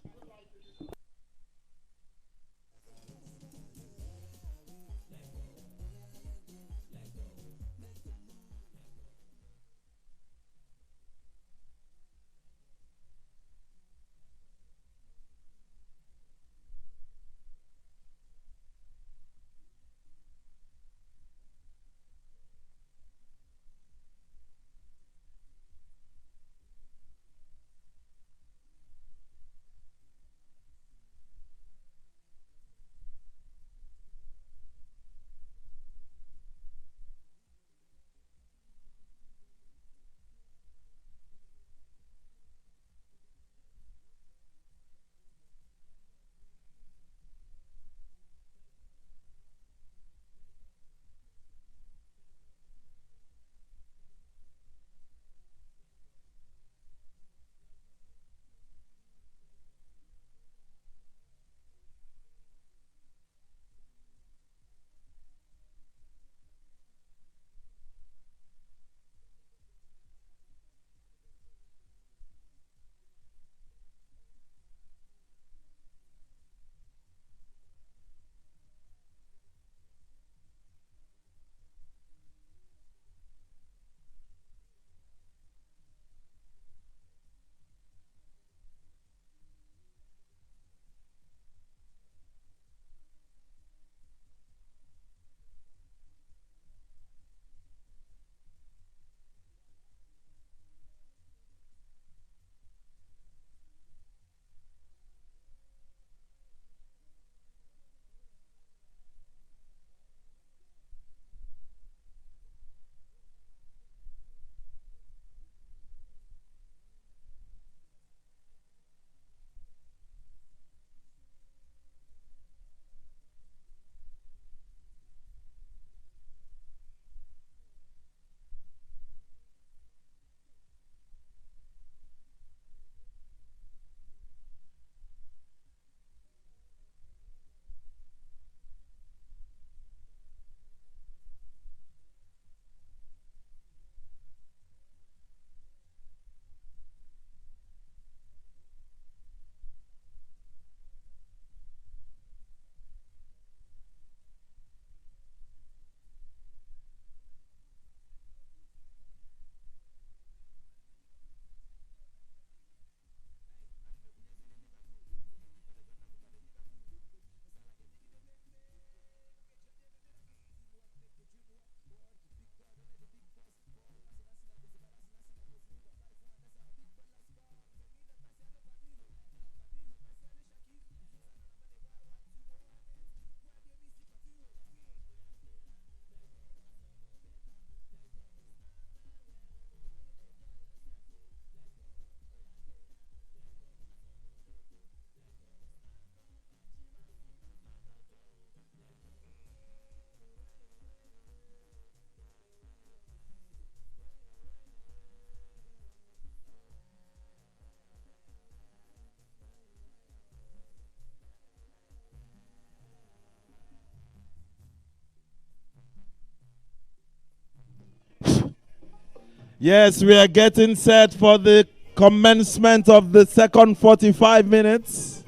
Yes, we are getting set for the commencement of the second 45 minutes.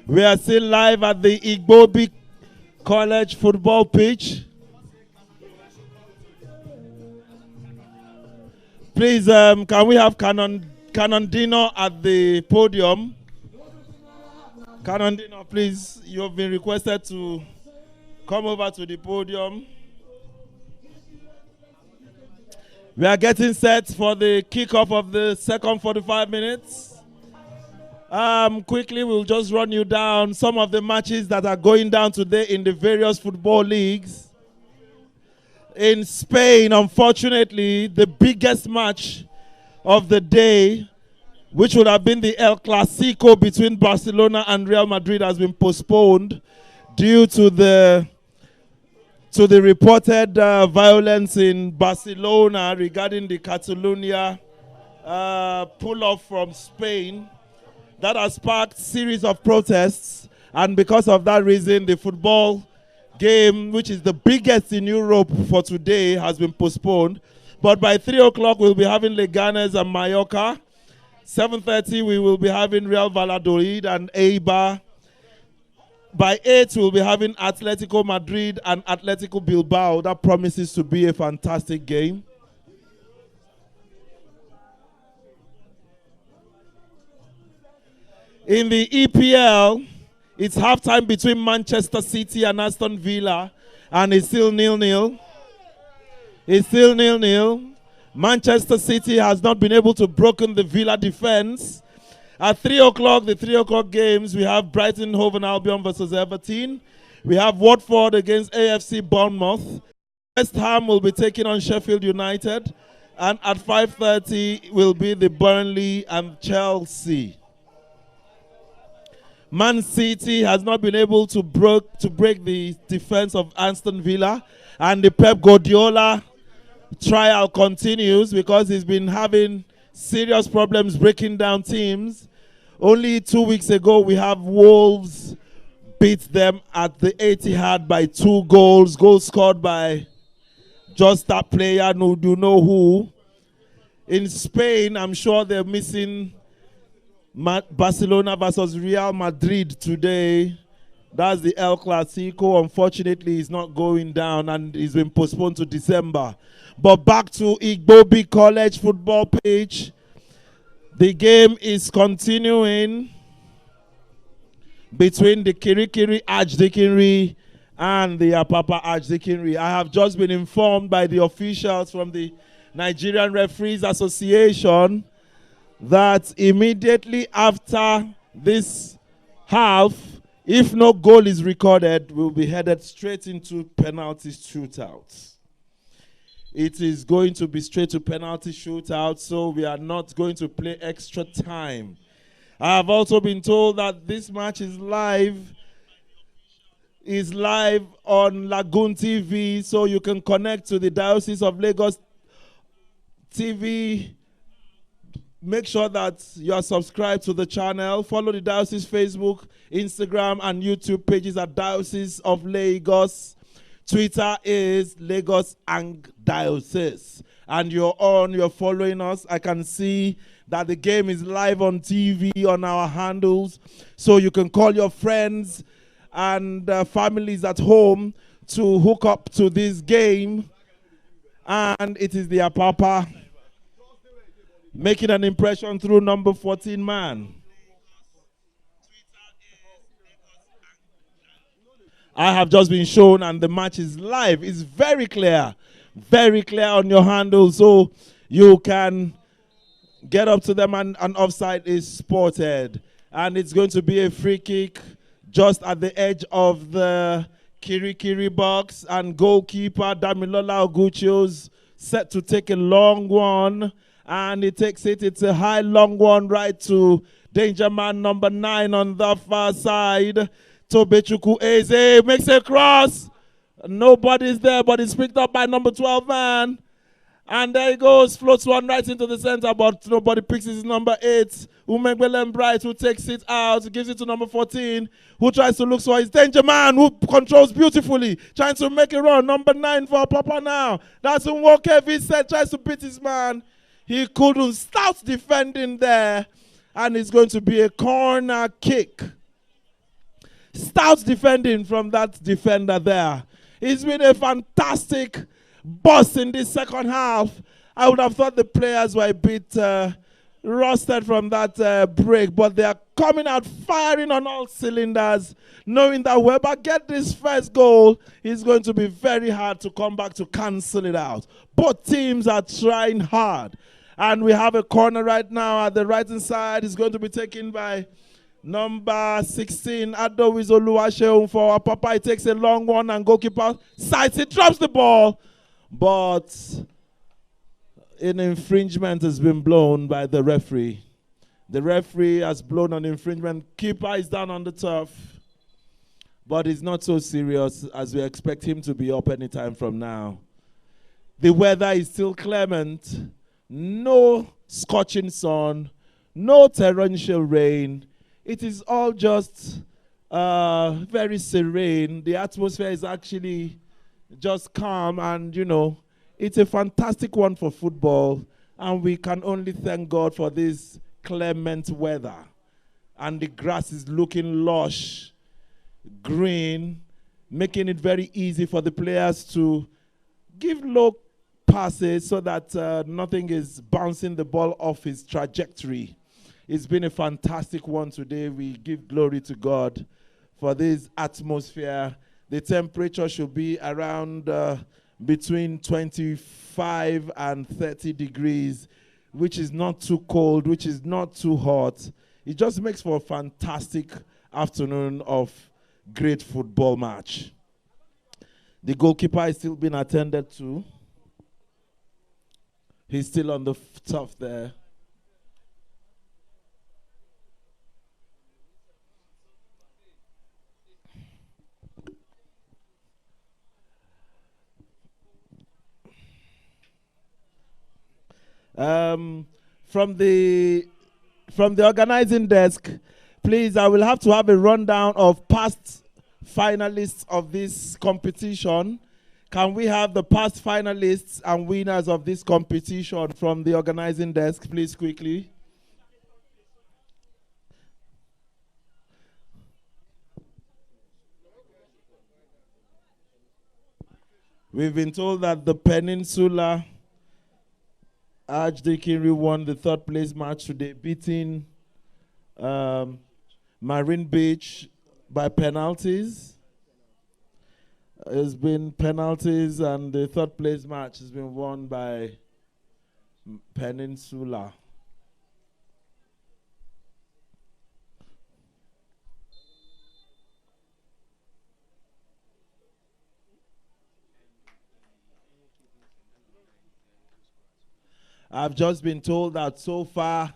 We are still live at the Igbobi College football pitch. Please, can we have Canondino at the podium? Canondino, please, you have been requested to come over to the podium. We are getting set for the kickoff of the second 45 minutes. Quickly, we'll just run you down some of the matches that are going down today in the various football leagues. In Spain, unfortunately, the biggest match of the day, which would have been the El Clasico between Barcelona and Real Madrid, has been postponed due to the reported violence in Barcelona regarding the Catalonia pull-off from Spain. That has sparked a series of protests, and because of that reason, the football game, which is the biggest in Europe for today, has been postponed. But by 3 o'clock, we'll be having Leganes and Mallorca. 7:30, we will be having Real Valladolid and Eibar. By 8, we'll be having Atletico Madrid and Atletico Bilbao. That promises to be a fantastic game. In the EPL, it's halftime between Manchester City and Aston Villa, and it's still 0-0. It's still 0-0. Manchester City has not been able to broken the Villa defense. At 3 o'clock, the 3 o'clock games, we have Brighton Hove and Albion versus Everton. We have Watford against AFC Bournemouth. West Ham will be taking on Sheffield United. And at 5:30 will be the Burnley and Chelsea. Man City has not been able to break the defense of Aston Villa, and the Pep Guardiola trial continues because he's been having serious problems breaking down teams. Only 2 weeks ago, we have Wolves beat them at the Etihad by 2 goals. Goals scored by just that player, no, you know who. In Spain, I'm sure they're missing Barcelona versus Real Madrid today. That's the El Clasico. Unfortunately, it's not going down and it's been postponed to December. But back to Igbobi College football page. The game is continuing between the Kirikiri Archdeaconry and the Apapa Archdeaconry. I have just been informed by the officials from the Nigerian Referees Association that immediately after this half, if no goal is recorded, we'll be headed straight into penalty shootouts. It is going to be straight to penalty shootout, so we are not going to play extra time. I have also been told that this match is live on LagoonTV, so you can connect to the Diocese of Lagos TV. Make sure that you are subscribed to the channel. Follow the Diocese Facebook, Instagram, and YouTube pages at Diocese of Lagos. Twitter is Lagos and Diocese. And you're following us. I can see that the game is live on TV on our handles. So you can call your friends and families at home to hook up to this game. And it is the Apapa making an impression through number 14 man. I have just been shown and the match is live. It's very clear on your handle, so you can get up to them and an offside is spotted. And it's going to be a free kick just at the edge of the Kirikiri box, and goalkeeper Damilola Oguchio's set to take a long one. And he takes it. It's a high, long one right to danger man number 9 on the far side. Tobechuku Eze makes a cross. Nobody's there, but it's picked up by number 12 man. And there he goes, floats one right into the center, but nobody picks his number 8. Umegbelen Bright, who takes it out, gives it to number 14, who tries to look for his danger man, who controls beautifully, trying to make a run. Number 9 for Papa now. That's Nwoke said, tries to beat his man. He couldn't. Stout defending there, and it's going to be a corner kick. Stout defending from that defender there. It's been a fantastic bust in this second half. I would have thought the players were a bit rusted from that break, but they are coming out firing on all cylinders, knowing that whoever gets this first goal is going to be very hard to come back to cancel it out. Both teams are trying hard. And we have a corner right now at the right-hand side. It's going to be taken by number 16, Adowiz Oluwaseun for Apapa. He takes a long one and goalkeeper sights it, drops the ball. But an infringement has been blown by the referee. The referee has blown an infringement. Keeper is down on the turf. But it's not so serious as we expect him to be up anytime from now. The weather is still clement. No scorching sun. No torrential rain. It is all just very serene. The atmosphere is actually just calm, and, you know, it's a fantastic one for football, and we can only thank God for this clement weather. And the grass is looking lush, green, making it very easy for the players to give low passes so that nothing is bouncing the ball off his trajectory. It's been a fantastic one today. We give glory to God for this atmosphere. The temperature should be around between 25 and 30 degrees, which is not too cold, which is not too hot. It just makes for a fantastic afternoon of great football match. The goalkeeper is still being attended to. He's still on the turf there. From the organizing desk, please, I will have to have a rundown of past finalists of this competition. Can we have the past finalists and winners of this competition from the organizing desk, please, quickly? We've been told that the Peninsula Archdeaconry won the third place match today, beating Marine Beach by penalties. It's been penalties, and the third place match has been won by Peninsula. I've just been told that so far,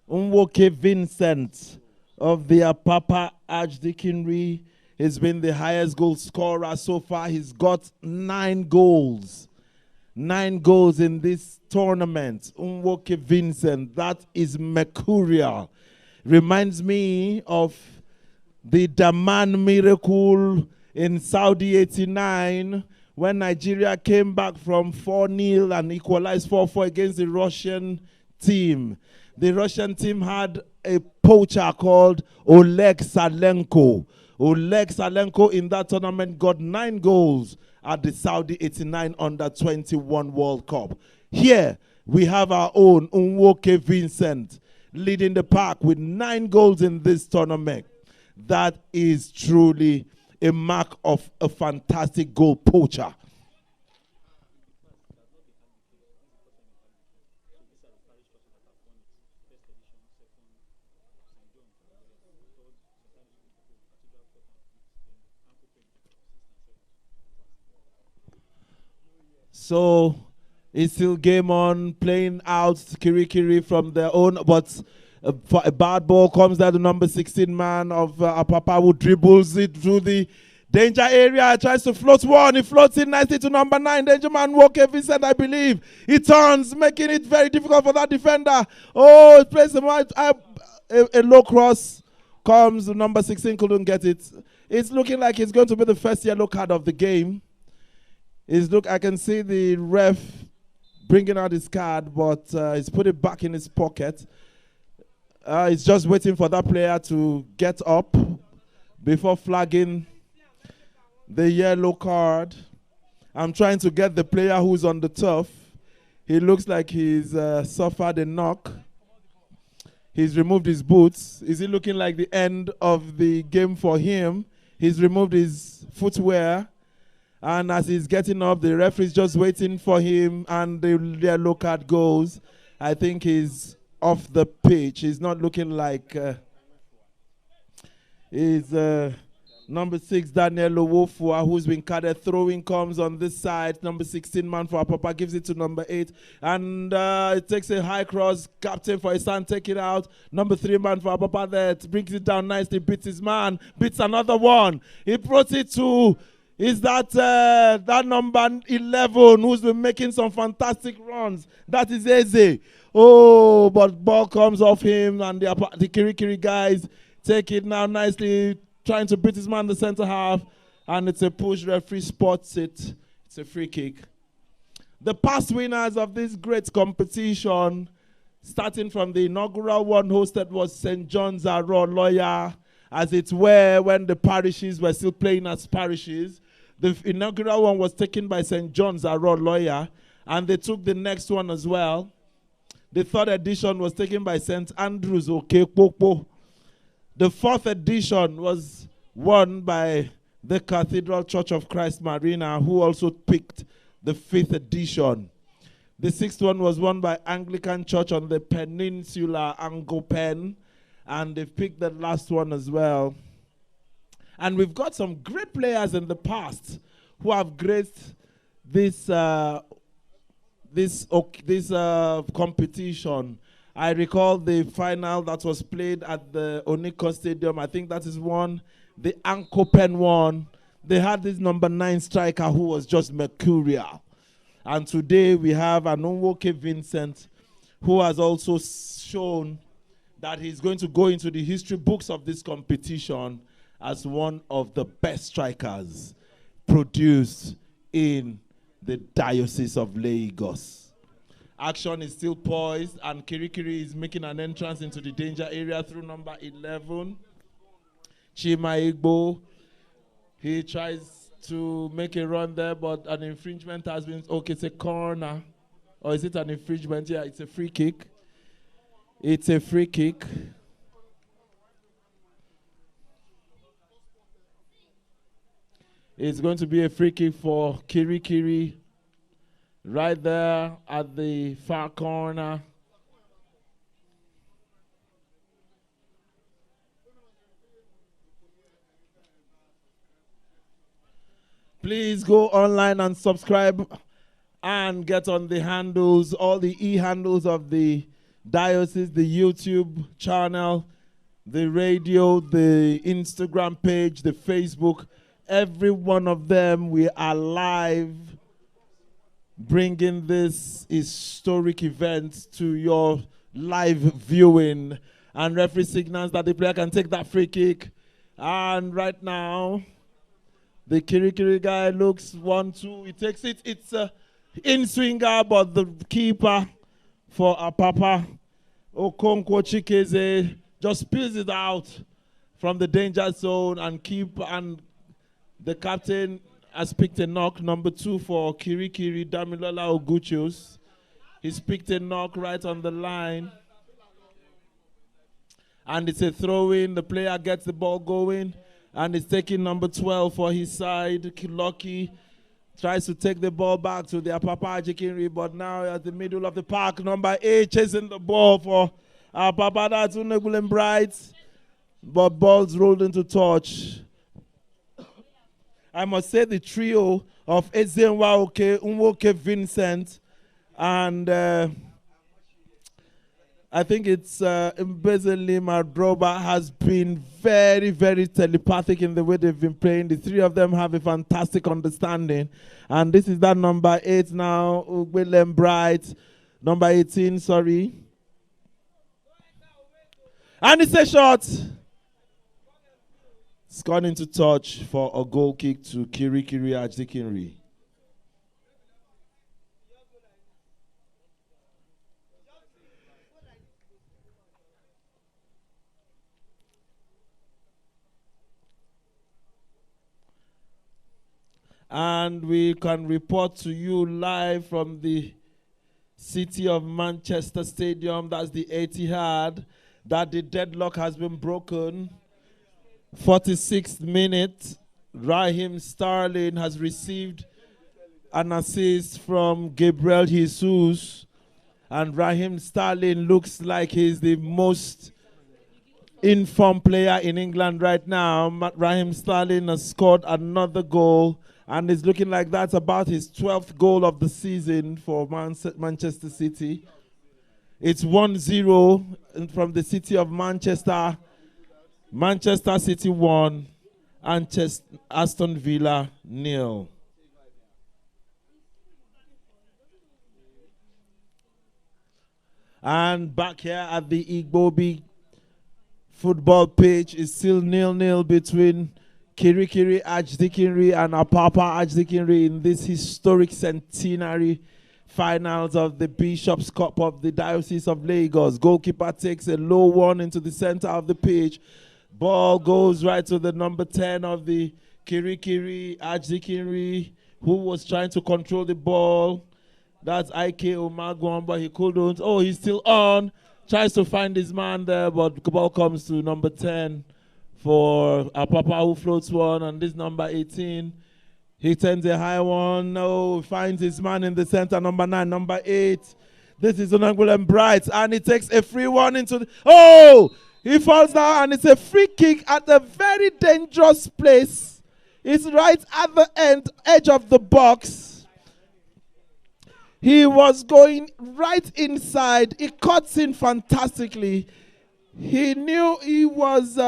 Unwoke Vincent of the Apapa Archdeaconry has been the highest goal scorer so far. He's got 9 goals. 9 goals in this tournament. Unwoke Vincent, that is mercurial. Reminds me of the Daman miracle in Saudi 89, when Nigeria came back from 4-0 and equalized 4-4 against the Russian team. The Russian team had a poacher called Oleg Salenko. Oleg Salenko in that tournament got 9 goals at the Saudi 89 Under-21 World Cup. Here we have our own Unwoke Vincent leading the pack with 9 goals in this tournament. That is truly a mark of a fantastic goal poacher. So it's still game on, playing out Kirikiri from their own, but a bad ball comes down to number 16 man of Apapa, who dribbles it through the danger area, tries to float one. He floats it nicely to number 9, danger man Woke Vincent, I believe. He turns, making it very difficult for that defender. Oh, it plays a low cross. Comes, number 16 couldn't get it. It's looking like it's going to be the first yellow card of the game. I can see the ref bringing out his card, but he's put it back in his pocket. He's just waiting for that player to get up before flagging the yellow card. I'm trying to get the player who's on the turf. He looks like he's suffered a knock. He's removed his boots. Is it looking like the end of the game for him? He's removed his footwear. And as he's getting up, the referee's just waiting for him, and the yellow card goes. I think he's off the pitch. He's not looking like he's number 6, Daniel Owofua, who's been carded. Throwing comes on this side. Number 16 man for Apapa gives it to number 8. And it takes a high cross. Captain for his son, take it out. Number 3 man for Apapa there. Brings it down nicely. Beats his man. Beats another one. He brought it to... Is that that number 11 who's been making some fantastic runs? That is Eze. Oh, but ball comes off him, and the Kirikiri guys take it now nicely, trying to beat his man in the center half, and it's a push. Referee spots it. It's a free kick. The past winners of this great competition, starting from the inaugural one hosted, was St. John's Aro Lawyer, as it were when the parishes were still playing as parishes. The inaugural one was taken by St. John's Aro Lawyer, and they took the next one as well. The 3rd edition was taken by St. Andrew's Okekpopo. The 4th edition was won by the Cathedral Church of Christ Marina, who also picked the 5th edition. The 6th one was won by Anglican Church on the Peninsula, Angopen, and they picked the last one as well. And we've got some great players in the past who have graced this competition. I recall the final that was played at the Oniko Stadium. I think that is one. The Ankopen one. They had this number 9 striker who was just mercurial. And today we have an Onwoke Vincent who has also shown that he's going to go into the history books of this competition as one of the best strikers produced in the Diocese of Lagos. Action is still poised, and Kirikiri is making an entrance into the danger area through number 11. Chima Igbo. He tries to make a run there, but an infringement has been... Okay, it's a corner. Or is it an infringement? Yeah, it's a free kick. It's a free kick. It's going to be a free kick for Kirikiri right there at the far corner. Please go online and subscribe and get on the handles, all the e-handles of the diocese, the YouTube channel, the radio, the Instagram page, the Facebook. Every one of them, we are live bringing this historic event to your live viewing. And referee signals that the player can take that free kick. And right now, the Kirikiri guy looks 1-2. He takes it. It's a in-swinger, but the keeper for Apapa, Okonkwo Chikeze, just spills it out from the danger zone and the captain has picked a knock, number 2 for Kirikiri, Damilola Oguchos. He's picked a knock right on the line. And it's a throw-in. The player gets the ball going. And it's taking number 12 for his side. Kiloki tries to take the ball back to the Apapa Archdeaconries, but now at the middle of the park, number 8 chasing the ball for Apapa. That's Unegul Bright. But ball's rolled into touch. I must say the trio of Ezenwa Unwoke Vincent, and I think it's Mbezeli Madroba has been very, very telepathic in the way they've been playing. The three of them have a fantastic understanding. And this is that number 8 now, William Bright, number 18, sorry. And it's a shot. It's gone into touch for a goal kick to Kirikiri Archdeaconries. And we can report to you live from the City of Manchester Stadium, that's the Etihad, that the deadlock has been broken. 46th minute, Raheem Sterling has received an assist from Gabriel Jesus. And Raheem Sterling looks like he's the most informed player in England right now. Raheem Sterling has scored another goal, and it's looking like that's about his 12th goal of the season for Manchester City. It's 1-0 from the city of Manchester. Manchester City 1, and Aston Villa 0. And back here at the Igbobi football pitch is still 0-0 between Kirikiri Archdeaconry and Apapa Archdeaconry in this historic centenary finals of the Bishop's Cup of the Diocese of Lagos. Goalkeeper takes a low one into the center of the pitch. Ball goes right to the number 10 of the Kirikiri Archdeaconry, who was trying to control the ball. That's Ike Omagwan, but he couldn't. Oh, he's still on. Tries to find his man there, but the ball comes to number 10 for Apapa, who floats one, and this number 18. He turns a high one. No, finds his man in the center, number 9, number 8. This is Onangwilem Bright, and he takes a free one into the... Oh! He falls down, and it's a free kick at a very dangerous place. It's right at the edge of the box. He was going right inside. He cuts in fantastically. He knew he was...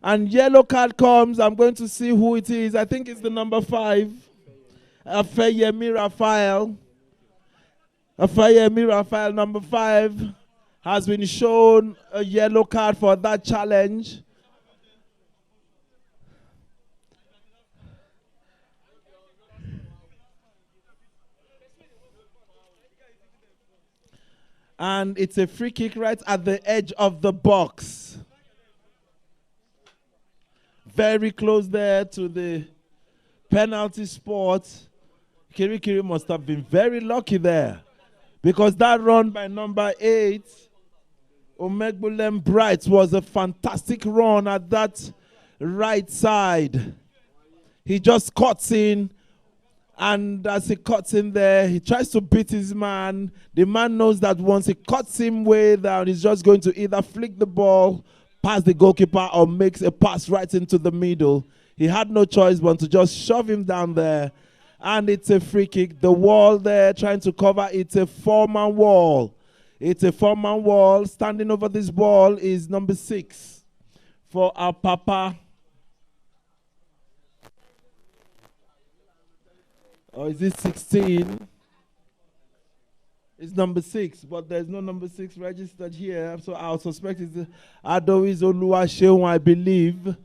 and yellow card comes. I'm going to see who it is. I think it's the number 5. Afeyemi Raphael. Afeyemi Raphael, number 5, has been shown a yellow card for that challenge. And it's a free kick right at the edge of the box. Very close there to the penalty spot. Kirikiri must have been very lucky there, because that run by number 8, Omegbulem Bright, was a fantastic run at that right side. He just cuts in, and as he cuts in there, he tries to beat his man. The man knows that once he cuts him way down, he's just going to either flick the ball past the goalkeeper or makes a pass right into the middle. He had no choice but to just shove him down there. And it's a free kick. The wall there trying to cover, it's a 4-man wall. It's a 4-man wall. Standing over this ball is number 6 for Apapa. Or is it 16? It's number 6, but there's no number 6 registered here. So I'll suspect it's Adois Oluwaseun, I believe.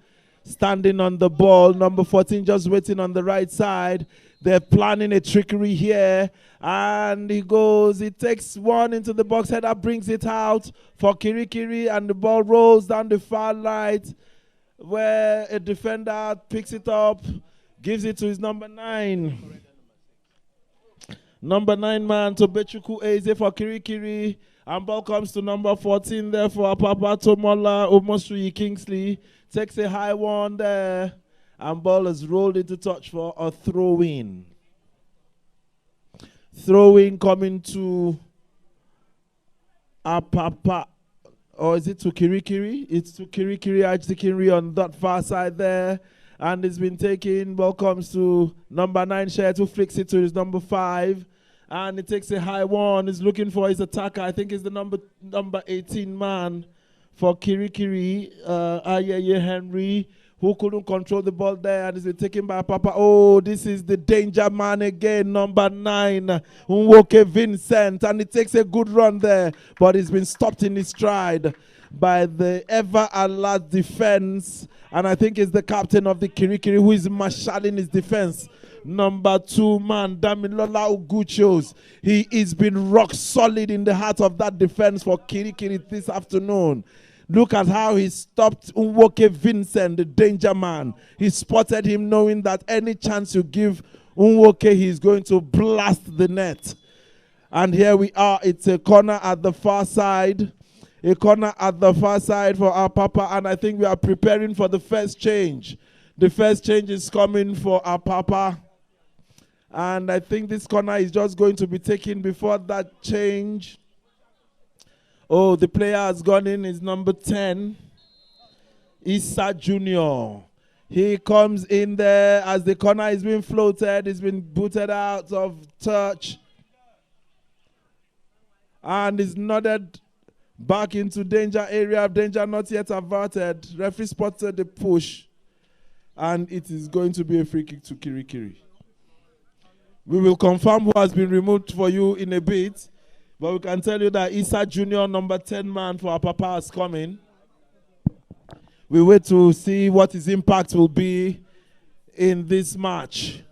Standing on the ball. Number 14 just waiting on the right side. They're planning a trickery here. And he takes one into the box. Header brings it out for Kirikiri, and the ball rolls down the far right, where a defender picks it up, gives it to his number 9. Number 9 man, Tobechuku Eze for Kirikiri. And ball comes to number 14 there for Apapa Tomola Omosuyi Kingsley. Takes a high one there. And ball is rolled into touch for a throw-in. Throw-in coming to Apapa. Or is it to Kirikiri? It's to Kirikiri Archdeaconry on that far side there. And it's been taken. Ball comes to number 9 Shed, who flicks it to his number 5. And it takes a high one. He's looking for his attacker. I think it's the number 18 man for Kirikiri, Ayeye Henry, who couldn't control the ball there, and is taken by Papa. Oh, this is the danger man again, number 9, Nwoke Vincent, and it takes a good run there, but he's been stopped in his stride by the ever alert defense, and I think it's the captain of the Kirikiri who is marshalling his defense. Number 2 man, Damilola Uguchos. He is been rock solid in the heart of that defense for Kirikiri this afternoon. Look at how he stopped Nwoke Vincent, the danger man. He spotted him knowing that any chance you give Nwoke, he's going to blast the net. And here we are. It's a corner at the far side. A corner at the far side for Apapa, and I think we are preparing for the first change. The first change is coming for Apapa. And I think this corner is just going to be taken before that change. Oh, the player has gone in, is number 10, Issa Jr. He comes in there as the corner is being floated. He's been booted out of touch. And is nodded back into danger area. Danger not yet averted. Referee spotted the push. And it is going to be a free kick to Kirikiri. We will confirm who has been removed for you in a bit. But we can tell you that Issa Jr., number 10 man for Apapa, is coming. We wait to see what his impact will be in this match.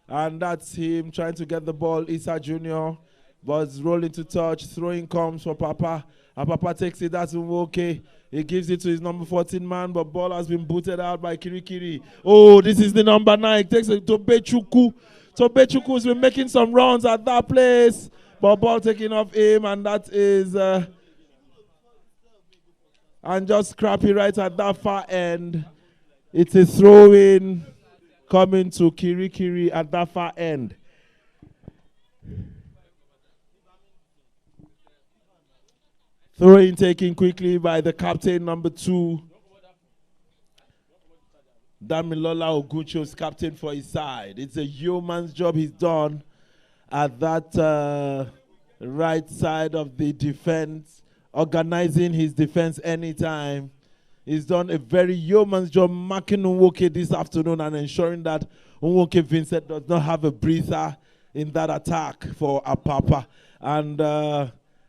And that's him trying to get the ball. Issa Jr. was rolling to touch. Throwing comes for Papa. And Papa takes it. That's okay. He gives it to his number 14 man, but ball has been booted out by Kirikiri. Oh, this is the number 9. Takes it to Bechuku. So Bechuku has been making some runs at that place, but ball taking off him, and that is and just scrappy right at that far end. It's a throw-in coming to Kirikiri at that far end. Throw-in taken quickly by the captain, number 2. Damilola Oguncho's captain for his side. It's a yeoman's job he's done at that right side of the defense, organizing his defense anytime. He's done a very yeoman's job marking Nwoke this afternoon and ensuring that Nwoke Vincent does not have a breather in that attack for Apapa. And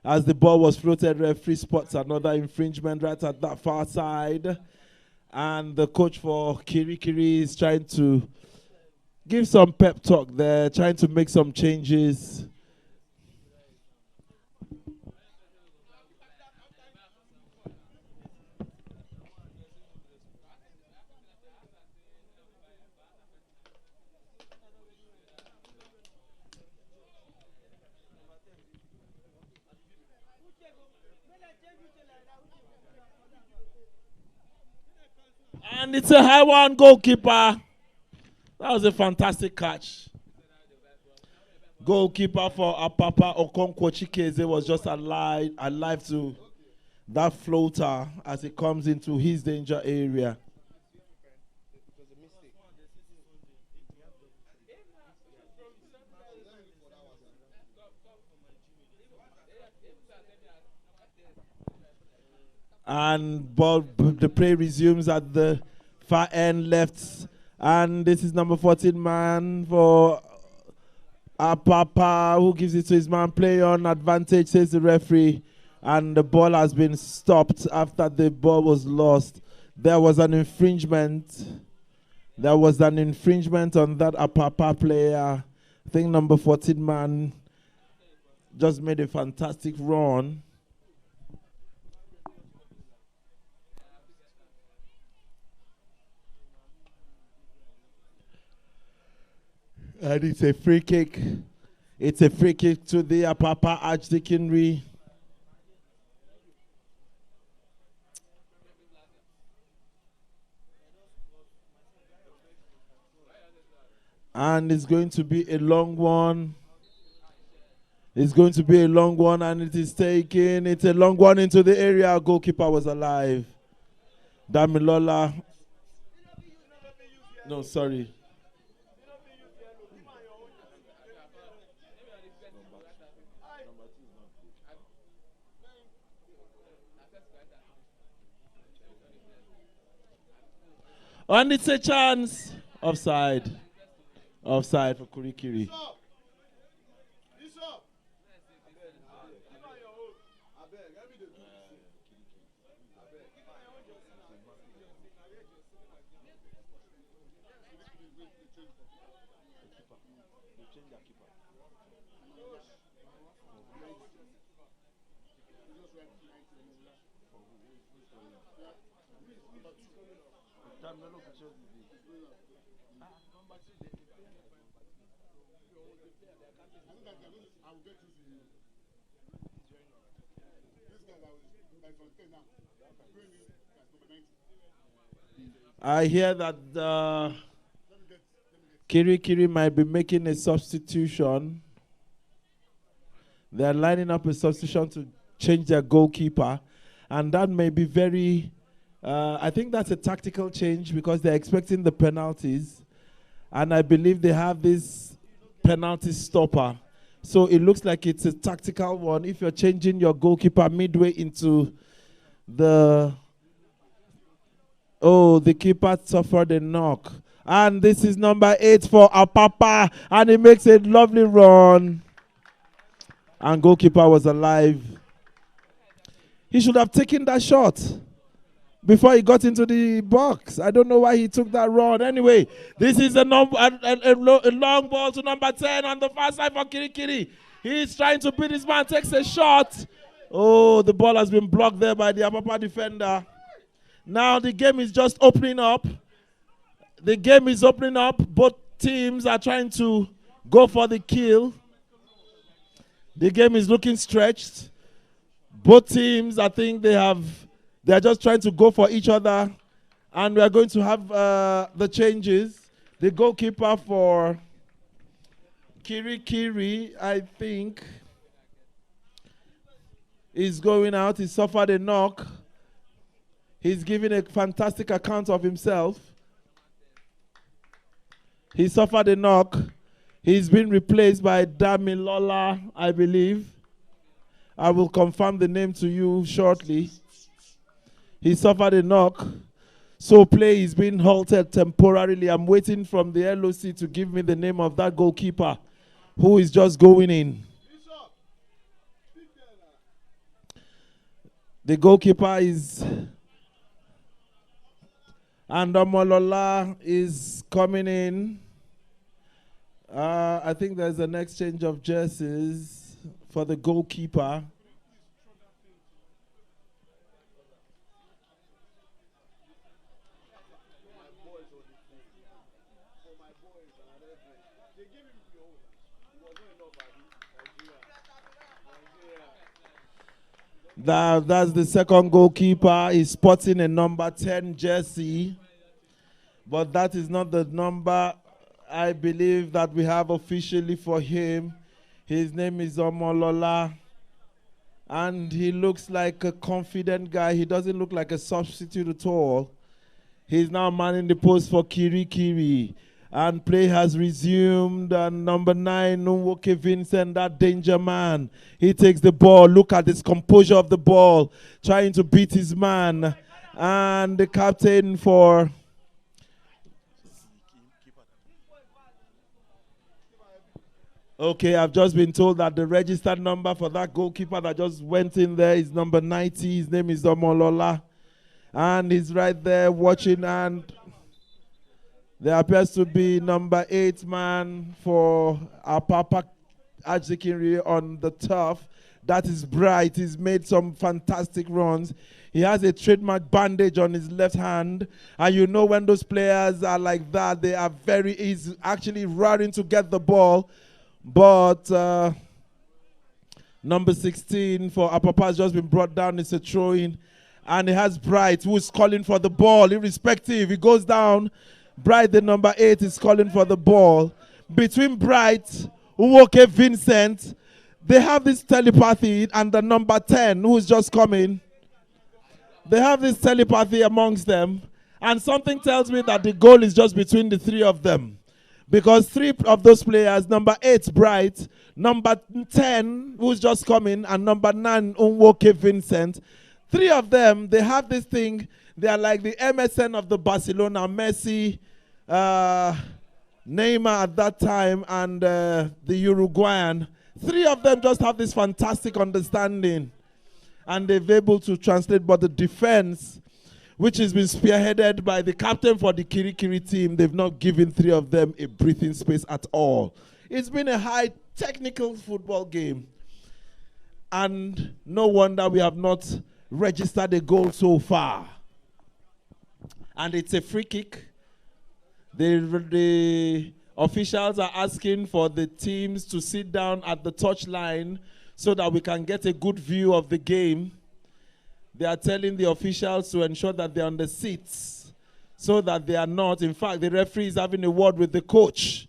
as the ball was floated, referee spots another infringement right at that far side. And the coach for Kirikiri is trying to give some pep talk there, trying to make some changes. And it's a high one, goalkeeper. That was a fantastic catch. Goalkeeper for Apapa, Okonkwo Chikeze, was just alive to that floater as it comes into his danger area. And the play resumes at the far end left. And this is number 14 man for Apapa, who gives it to his man. Play on advantage, says the referee. And the ball has been stopped after the ball was lost. There was an infringement. There was an infringement on that Apapa player. I think number 14 man just made a fantastic run. And it's a free kick. It's a free kick to the Apapa Archdeaconry. And it's going to be a long one. It's going to be a long one, and it is taken. It's a long one into the area. Goalkeeper was alive. Damilola. No, sorry. And it's a chance. Offside. Offside for Kirikiri. I hear that Kirikiri might be making a substitution. They're lining up a substitution to change their goalkeeper. And that may be very, I think that's a tactical change because they're expecting the penalties. And I believe they have this penalty stopper. So it looks like it's a tactical one. If you're changing your goalkeeper midway into the... Oh, the keeper suffered a knock. And this is number 8 for Apapa. And he makes a lovely run. And goalkeeper was alive. He should have taken that shot before he got into the box. I don't know why he took that run. Anyway, this is a long ball to number 10 on the far side for Kirikiri. He's trying to beat his man, takes a shot. Oh, the ball has been blocked there by the Apapa defender. Now the game is just opening up. The game is opening up. Both teams are trying to go for the kill. The game is looking stretched. Both teams, I think they're just trying to go for each other. And we are going to have the changes. The goalkeeper for Kirikiri, I think, is going out. He suffered a knock. He's giving a fantastic account of himself. He suffered a knock. He's been replaced by Damilola, I believe. I will confirm the name to you shortly. He suffered a knock. So play is being halted temporarily. I'm waiting from the LOC to give me the name of that goalkeeper who is just going in. The goalkeeper is... And Omolola is coming in. I think there's an exchange of jerseys for the goalkeeper. That's the second goalkeeper. He's sporting a number 10 jersey. But that is not the number I believe that we have officially for him. His name is Omolola. And he looks like a confident guy. He doesn't look like a substitute at all. He's now manning the post for Kirikiri. And play has resumed. And number 9, Nwoke Vincent, that danger man. He takes the ball. Look at this composure of the ball. Trying to beat his man. And the captain for... Okay, I've just been told that the registered number for that goalkeeper that just went in there is number 90. His name is Omolola. And he's right there watching, and there appears to be number 8 man for Apapa Archdeaconries on the turf. That is Bright. He's made some fantastic runs. He has a trademark bandage on his left hand. And you know when those players are like that, they are he's actually running to get the ball. But number 16 for Apapa has just been brought down. It's a throw-in. And he has Bright, who is calling for the ball, irrespective. He goes down. Bright, the number 8, is calling for the ball. Between Bright, Nwoke Vincent, they have this telepathy, and the number 10, who is just coming. They have this telepathy amongst them. And something tells me that the goal is just between the 3 of them. Because 3 of those players, number 8, Bright, number 10, who's just coming, and number 9, Nwoke Vincent, 3 of them, they have this thing. They are like the MSN of the Barcelona, Messi, Neymar at that time, and the Uruguayan. 3 of them just have this fantastic understanding. And they've been able to translate, but the defense, which has been spearheaded by the captain for the Kirikiri team, they've not given 3 of them a breathing space at all. It's been a high technical football game. And no wonder we have not registered a goal so far. And it's a free kick. The officials are asking for the teams to sit down at the touchline so that we can get a good view of the game. They are telling the officials to ensure that they're on the seats so that they are not. In fact, the referee is having a word with the coach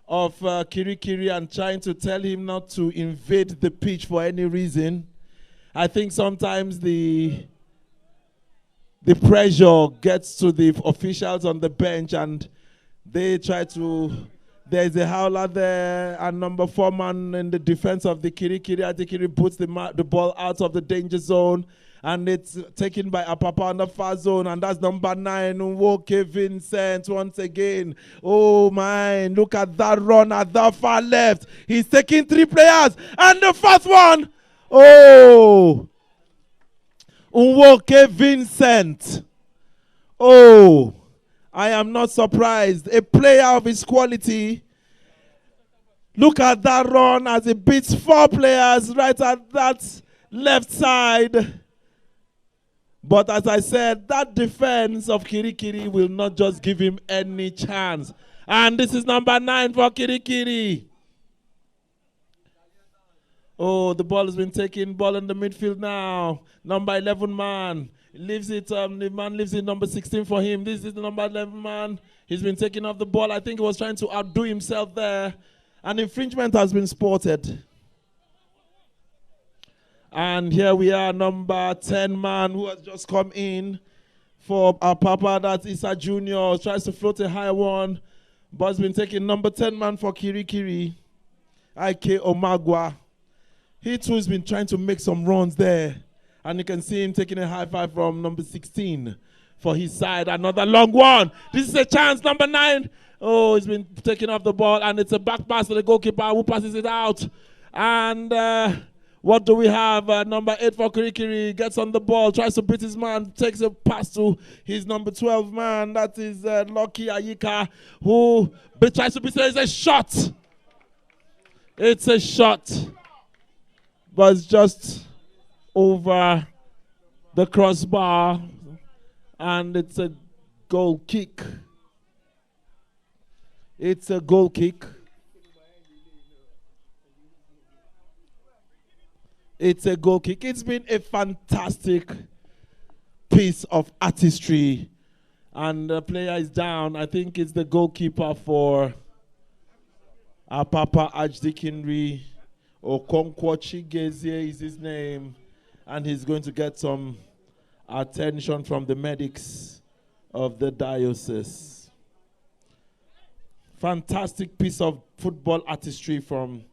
of Kirikiri and trying to tell him not to invade the pitch for any reason. I think sometimes the pressure gets to the officials on the bench and they try to. There's a howler there, and number 4 man in the defense of the Kirikiri. Kirikiri puts the ball out of the danger zone, and it's taken by Apapa on the far zone, and that's number 9, Nwoke Vincent once again. Oh my, look at that run at the far left. He's taking 3 players, and the first one, oh, Nwoke Vincent. Oh, I am not surprised. A player of his quality. Look at that run as he beats 4 players right at that left side. But as I said, that defense of Kirikiri will not just give him any chance. And this is number 9 for Kirikiri. Oh, the ball has been taken. Ball in the midfield now. Number 11 man. Leaves it, the man leaves it number 16 for him. This is the number 11 man. He's been taking off the ball. I think he was trying to outdo himself there. An infringement has been spotted. And here we are, number 10 man who has just come in for Apapa. That's Issa Jr. Tries to float a high one. But has been taken. Number 10 man for Kirikiri, Ike Omagwa. He too has been trying to make some runs there. And you can see him taking a high five from number 16 for his side. Another long one. This is a chance. Number 9. Oh, he's been taking off the ball. And it's a back pass to the goalkeeper who passes it out. And what do we have? Number 8 for Kirikiri. Gets on the ball. Tries to beat his man. Takes a pass to his number 12 man. That is Lucky Ayika. Who tries to beat him. It's a shot. It's a shot. But it's just over the crossbar, and it's a goal kick. It's a goal kick. It's a goal kick. It's been a fantastic piece of artistry, and the player is down. I think it's the goalkeeper for Apapa Archdeaconry, Okonkwo Chigezie is his name. And he's going to get some attention from the medics of the diocese. Fantastic piece of football artistry from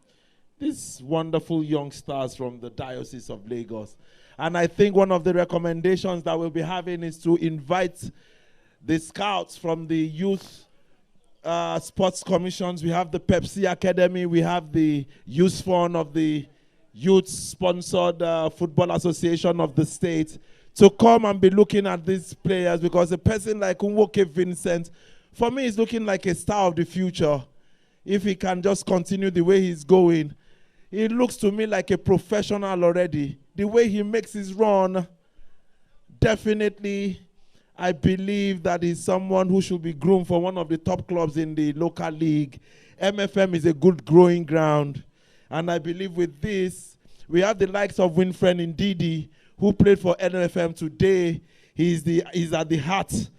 these wonderful young stars from the Diocese of Lagos. And I think one of the recommendations that we'll be having is to invite the scouts from the youth sports commissions. We have the Pepsi Academy. We have the Youth Fund of the Youth-sponsored Football Association of the state to come and be looking at these players, because a person like Nwoke Vincent, for me, is looking like a star of the future. If he can just continue the way he's going, he looks to me like a professional already. The way he makes his run, definitely, I believe that he's someone who should be groomed for one of the top clubs in the local league. MFM is a good growing ground. And I believe with this, we have the likes of Winfred Ndidi, who played for NFM today. He's at the heart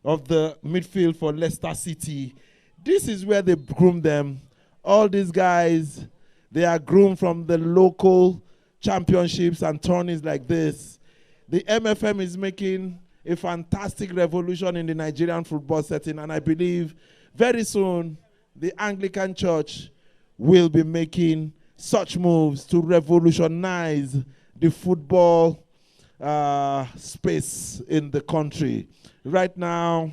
of the midfield for Leicester City. This is where they groom them. All these guys, they are groomed from the local championships and tourneys like this. The MFM is making a fantastic revolution in the Nigerian football setting, and I believe very soon the Anglican Church will be making such moves to revolutionize the football space in the country. Right now,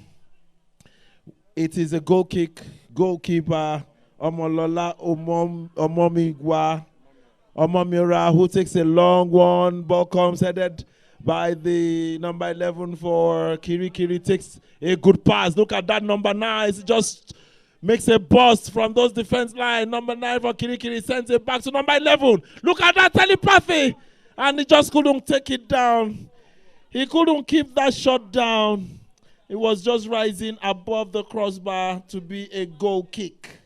it is a goal kick. Goalkeeper Omolola Omomira, who takes a long one. Ball comes headed by the number 11 for Kirikiri. Takes a good pass. Look at that number 9. It's just makes a burst from those defense line. Number 9 for Kirikiri sends it back to number 11. Look at that telepathy. And he just couldn't take it down. He couldn't keep that shot down. It was just rising above the crossbar to be a goal kick.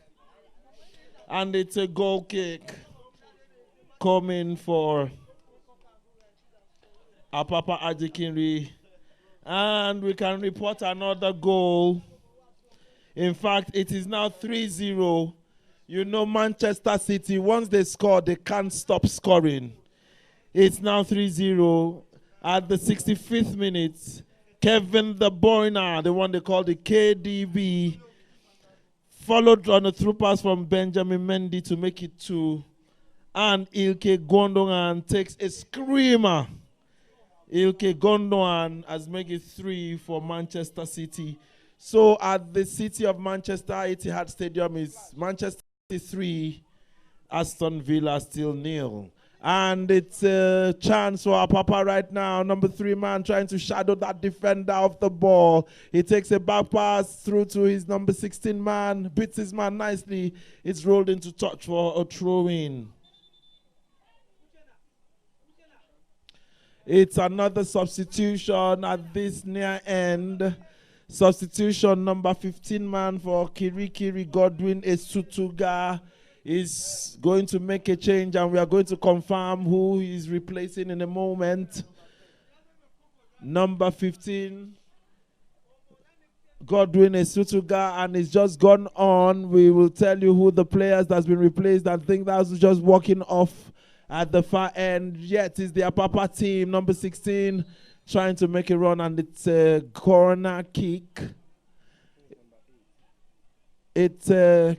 And it's a goal kick. coming for Apapa Archdeaconry. And we can report another goal. In fact, it is now 3-0. You know, Manchester City, once they score, they can't stop scoring. It's now 3-0. At the 65th minute, Kevin De Bruyne, the one they call the KDB, followed on a through pass from Benjamin Mendy to make it 2. And Ilke Gundogan takes a screamer. Ilke Gundogan has made it 3 for Manchester City. So at the City of Manchester, Etihad Stadium is Manchester City 3, Aston Villa still 0. And it's a chance for Apapa right now. Number 3 man trying to shadow that defender of the ball. He takes a back pass through to his number 16 man, beats his man nicely. It's rolled into touch for a throw-in. It's another substitution at this near end. Substitution number 15 man for Kirikiri, Godwin Esutuga, is going to make a change, and we are going to confirm who he is replacing in a moment. Number 15, Godwin Esutuga, and it's just gone on. We will tell you who the players that's been replaced. I think that's just walking off at the far end. Yet is the Apapa team, number 16, trying to make a run, and it's a corner kick. It's a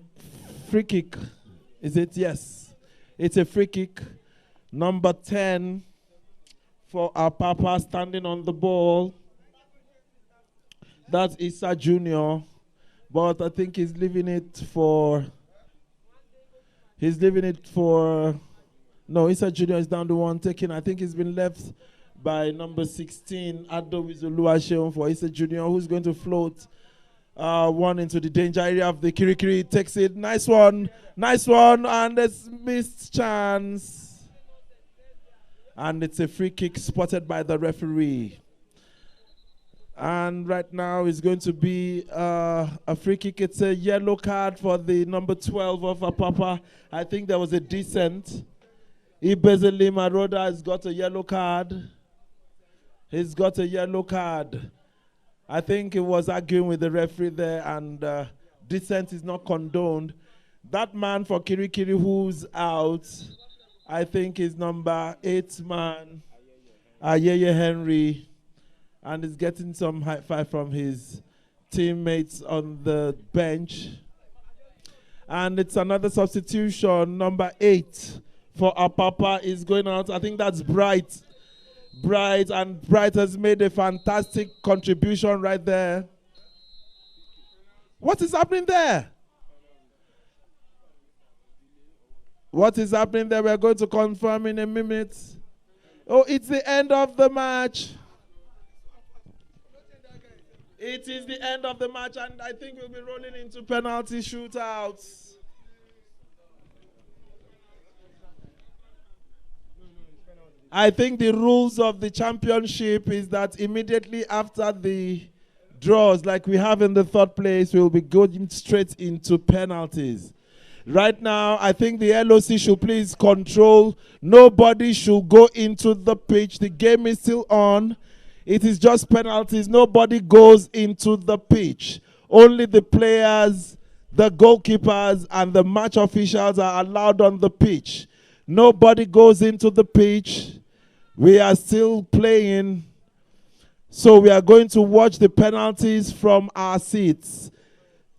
free kick. Is it? Yes. It's a free kick. Number 10 for Apapa standing on the ball. That's Issa Jr. But I think he's leaving it for... No, Issa Jr. is down the one taking. I think he's been left by number 16, Adowizoluwaseun, for Issa Jr., who's going to float one into the danger area of the Kirikiri. Takes it. Nice one, and it's missed chance. And it's a free kick spotted by the referee. And right now it's going to be a free kick. It's a yellow card for the number 12 of Apapa. I think there was a descent. Ibezeli Maroda has got a yellow card. He's got a yellow card. I think he was arguing with the referee there, and dissent is not condoned. That man for Kirikiri who's out, I think is number 8 man, Ayeye Henry, and is getting some high five from his teammates on the bench. And it's another substitution, number 8 for Apapa is going out. I think that's Bright. Bright has made a fantastic contribution right there. What is happening there? What is happening there? We're going to confirm in a minute. Oh, it's the end of the match. It is the end of the match, and I think we'll be rolling into penalty shootouts. I think the rules of the championship is that immediately after the draws, like we have in the third place, we'll be going straight into penalties. Right now, I think the LOC should please control. Nobody should go into the pitch. The game is still on. It is just penalties. Nobody goes into the pitch. Only the players, the goalkeepers, and the match officials are allowed on the pitch. Nobody goes into the pitch. We are still playing, so we are going to watch the penalties from our seats.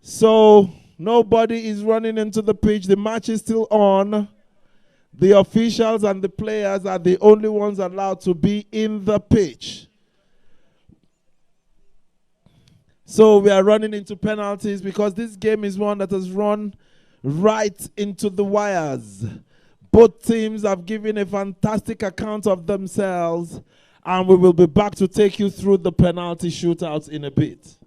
So nobody is running into the pitch. The match is still on. The officials and the players are the only ones allowed to be in the pitch. So we are running into penalties because this game is one that has run right into the wires. Both teams have given a fantastic account of themselves, and we will be back to take you through the penalty shootouts in a bit.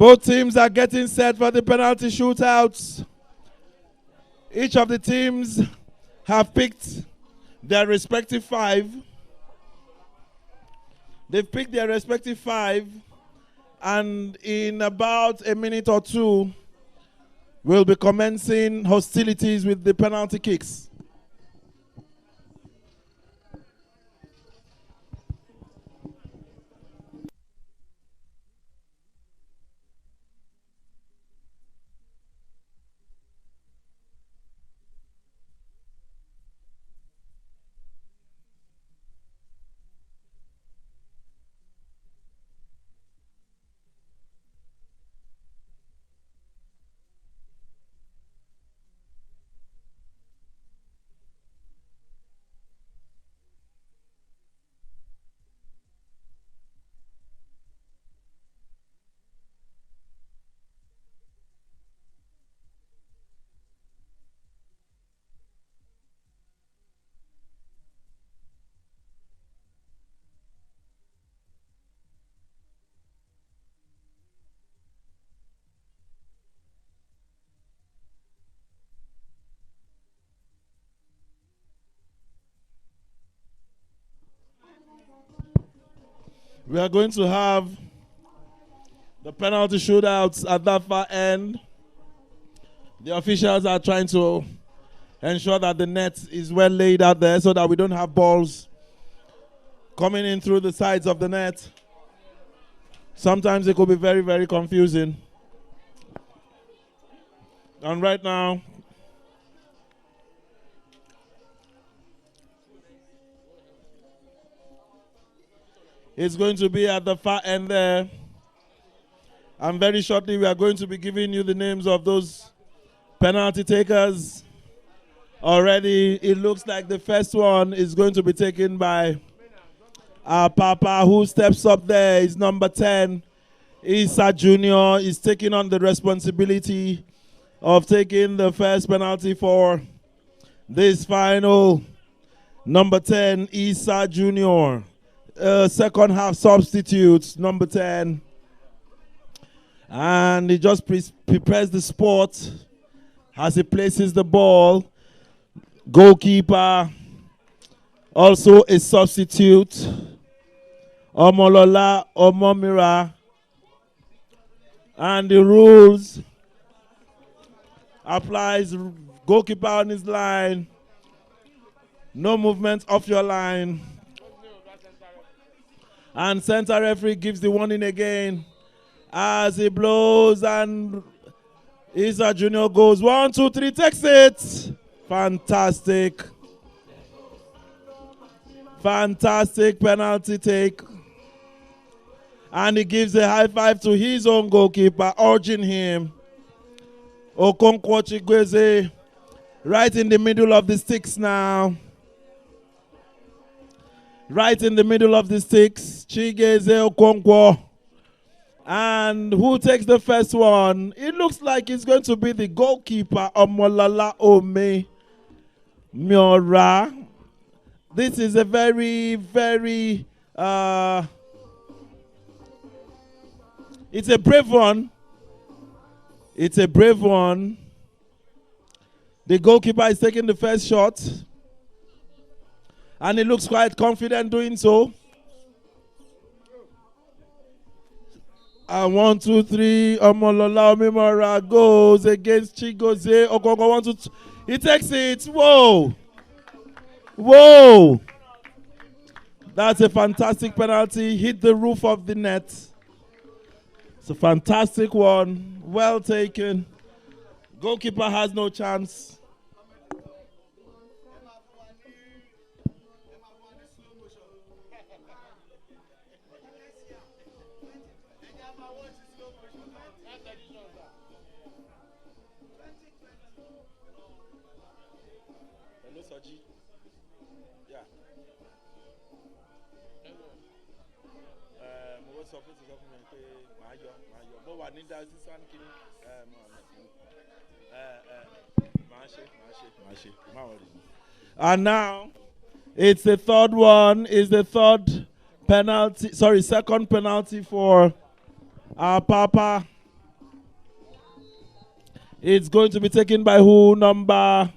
Both teams are getting set for the penalty shootouts. Each of the teams have picked their respective 5. They've picked their respective 5, and in about a minute or 2, we'll be commencing hostilities with the penalty kicks. We are going to have the penalty shootouts at that far end. The officials are trying to ensure that the net is well laid out there so that we don't have balls coming in through the sides of the net. Sometimes it could be very, very confusing. And right now, it's going to be at the far end there. And very shortly, we are going to be giving you the names of those penalty takers. Already, it looks like the first one is going to be taken by Apapa, who steps up there is number 10. Issa Jr. is taking on the responsibility of taking the first penalty for this final. Number 10, Issa Jr. Second half substitutes, number 10. And he just prepares the spot as he places the ball. Goalkeeper, also a substitute. Omolola Omomira. And the rules applies goalkeeper on his line. No movement off your line. And center referee gives the warning again as he blows, and Issa Jr. goes 1, 2, 3, takes it. Fantastic. Fantastic penalty take. And he gives a high five to his own goalkeeper, urging him. Okonkwo Chigweze, right in the middle of the sticks now. Right in the middle of the sticks, Chigeze Okonkwo. And who takes the first one? It looks like it's going to be the goalkeeper, Omolala Ome Miora. This is a very, very, it's a brave one. It's a brave one. The goalkeeper is taking the first shot. And he looks quite confident doing so. And 1, 2, 3, Omolola Omimora goes against Chigoze. Ogongo 1, 2, 3. He takes it. Whoa. Whoa. That's a fantastic penalty. Hit the roof of the net. It's a fantastic one. Well taken. Goalkeeper has no chance. And now it's the third one. Is the third penalty, sorry, second penalty for Apapa It's going to be taken by who? Number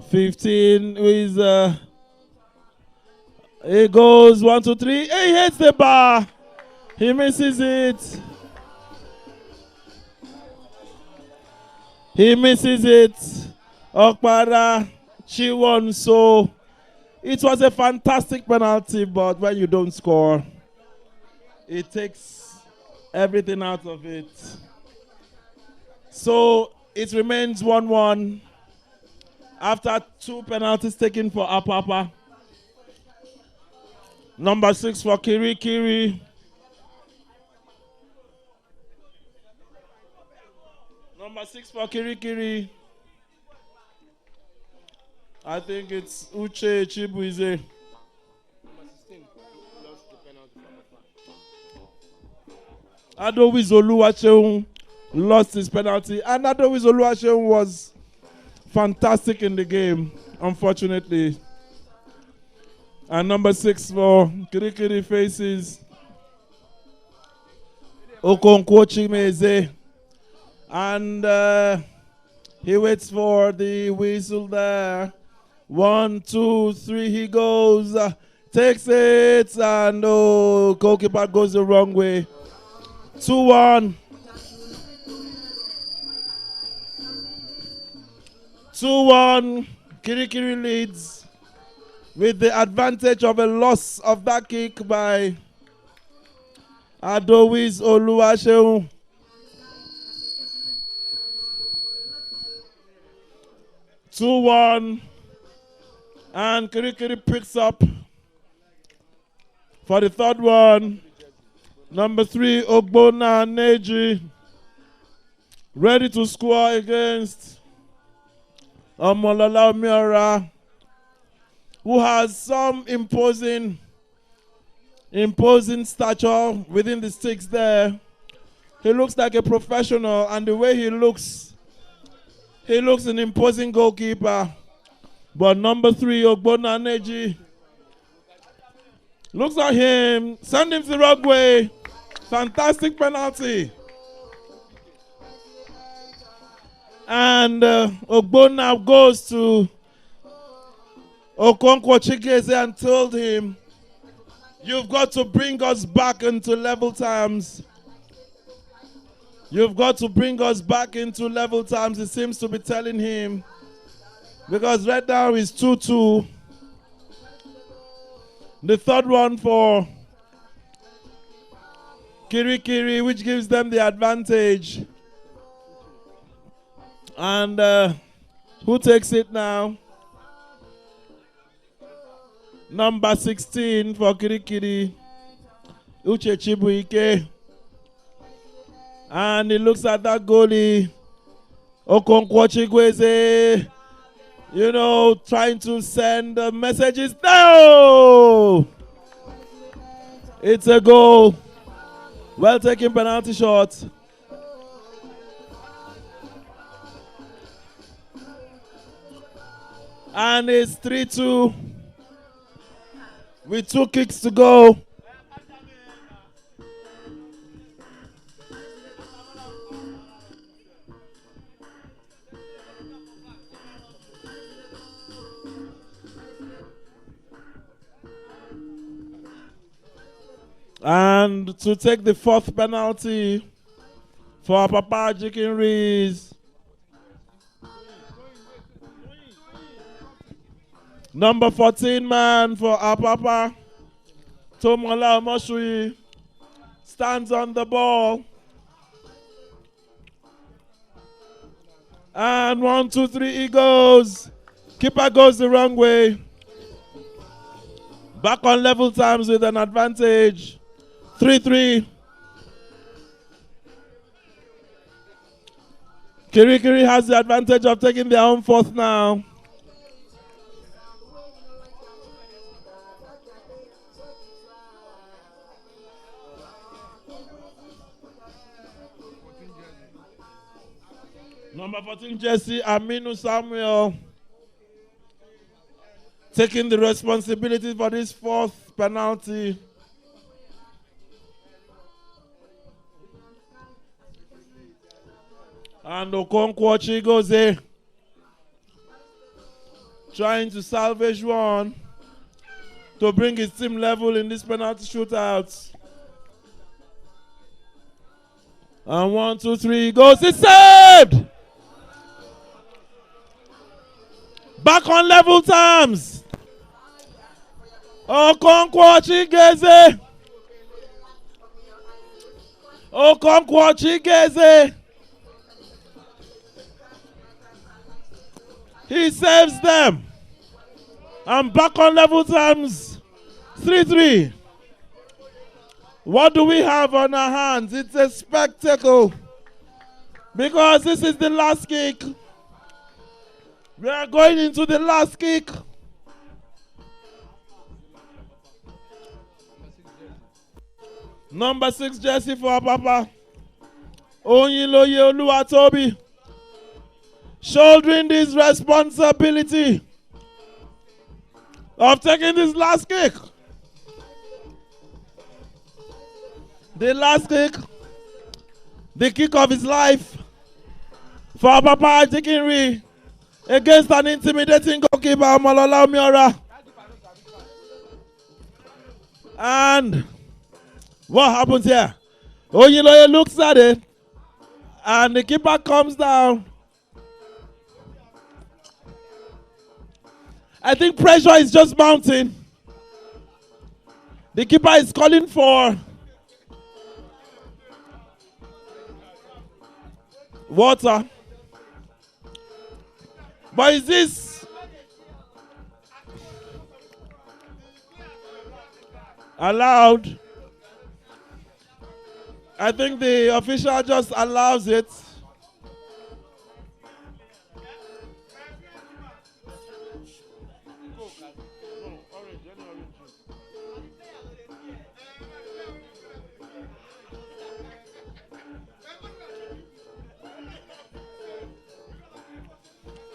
15, who is it goes 1, 2, 3. He hits the bar. He misses it. He misses it. Okpara Chiwon. So it was a fantastic penalty, but when you don't score, it takes everything out of it. So it remains 1-1 after 2 penalties taken for Apapa. Number 6 for Kirikiri. Number 6 for Kirikiri. I think it's Uche Chibuize. Adowiz Oluwaseun lost his penalty, and Adowiz Oluwaseun was fantastic in the game, unfortunately. And number 6 for Kirikiri faces Okonkwo Chimeze. And he waits for the whistle there. 1, 2, 3, he goes. Takes it, and goalkeeper goes the wrong way. 2-1. 2-1. Kirikiri leads with the advantage of a loss of that kick by Adowiz Oluwaseun. 2-1. And Kirikiri picks up for the third one. Number 3, Ogbonna Neji, ready to score against Omolola Omiora, who has some imposing stature within the sticks there. He looks like a professional, and the way he looks an imposing goalkeeper. But number 3, Ogbonna Neji, looks at him, send him the wrong way. Fantastic penalty. And Ogbonna goes to Okonkwo Chigeze and told him, you've got to bring us back into level terms. You've got to bring us back into level terms, it seems to be telling him. Because right now it's 2-2. The third one for Kirikiri, which gives them the advantage. And who takes it now? Number 16 for Kirikiri, Uche Chibuike. And he looks at that goalie, Okonkwo Chigweze, you know, trying to send messages. No! It's a goal. Well taken penalty shot. And it's 3-2 with 2 kicks to go. And to take the 4th penalty for Apapa Archdeaconries, number 14 man for Apapa, Tomola Moshui, stands on the ball. And 1, 2, 3, he goes. Keeper goes the wrong way. Back on level terms with an advantage. 3-3. Kirikiri has the advantage of taking their own 4th now. Number 14 jersey, Aminu Samuel, taking the responsibility for this 4th penalty. And Okonkwo Chigozie trying to salvage one to bring his team level in this penalty shootout. And 1, 2, 3 goes. It's saved! Back on level terms. Okonkwo Chigozie. Okonkwo Chigozie. He saves them. And back on level terms. 3-3. What do we have on our hands? It's a spectacle. Because this is the last kick. We are going into the last kick. Number 6 jersey for Apapa. Onyiloye Oluwatobi. Shouldering this responsibility of taking this last kick. The last kick. The kick of his life for Apapa Archdeaconries against an intimidating goalkeeper, Malola Miora. And what happens here? Onyiloye looks at it and the keeper comes down. I think pressure is just mounting. The keeper is calling for water. But is this allowed? I think the official just allows it.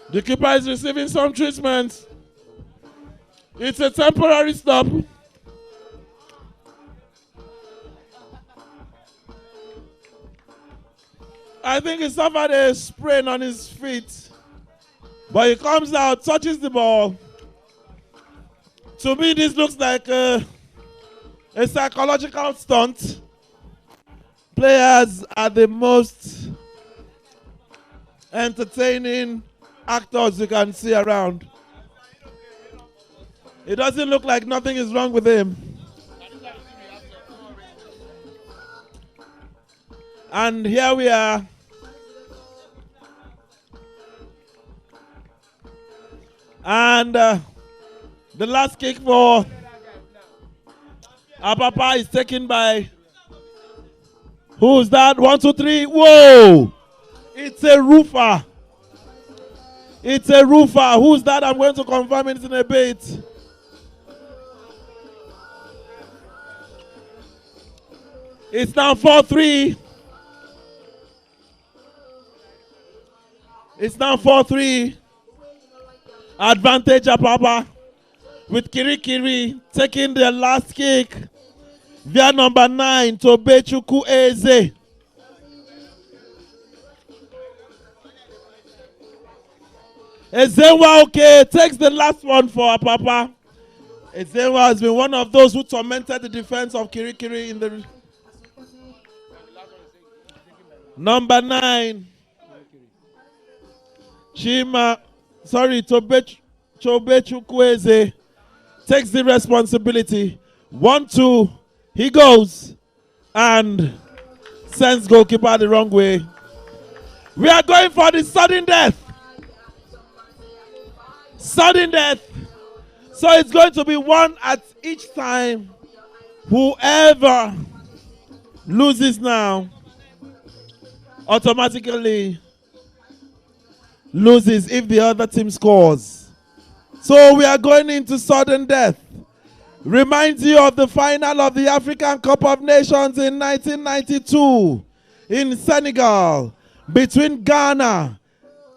The keeper is receiving some treatment. It's a temporary stop. I think he suffered a sprain on his feet. But he comes out, touches the ball. To me, this looks like a psychological stunt. Players are the most entertaining actors you can see around. It doesn't look like nothing is wrong with him. And here we are. And the last kick for Apapa is taken by, who's that? 1, 2, 3. Whoa! It's a roofer. It's a roofer. Who's that? I'm going to confirm it in a bit. It's now 4-3. It's now 4-3. Advantage Apapa with Kirikiri taking the last kick via number 9 Tobechukwu Eze. Ezenwa takes the last one for Apapa. Ezenwa has been one of those who tormented the defense of Kirikiri in the number 9. Tobechukwu Eze takes the responsibility. 1-2, he goes and sends goalkeeper the wrong way. We are going for the sudden death. Sudden death. So it's going to be one at each time. Whoever loses now automatically loses if the other team scores. So we are going into sudden death. Reminds you of the final of the African Cup of Nations in 1992 in Senegal between Ghana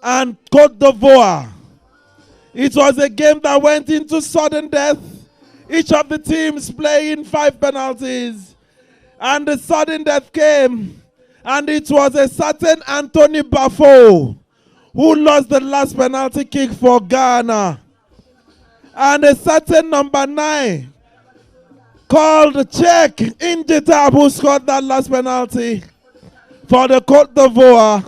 and Côte d'Ivoire. It was a game that went into sudden death. Each of the teams playing 5 penalties. And the sudden death came And it was a certain Anthony Bafo who lost the last penalty kick for Ghana. And a certain number 9 called Czech Injetab who scored that last penalty for the Côte d'Ivoire.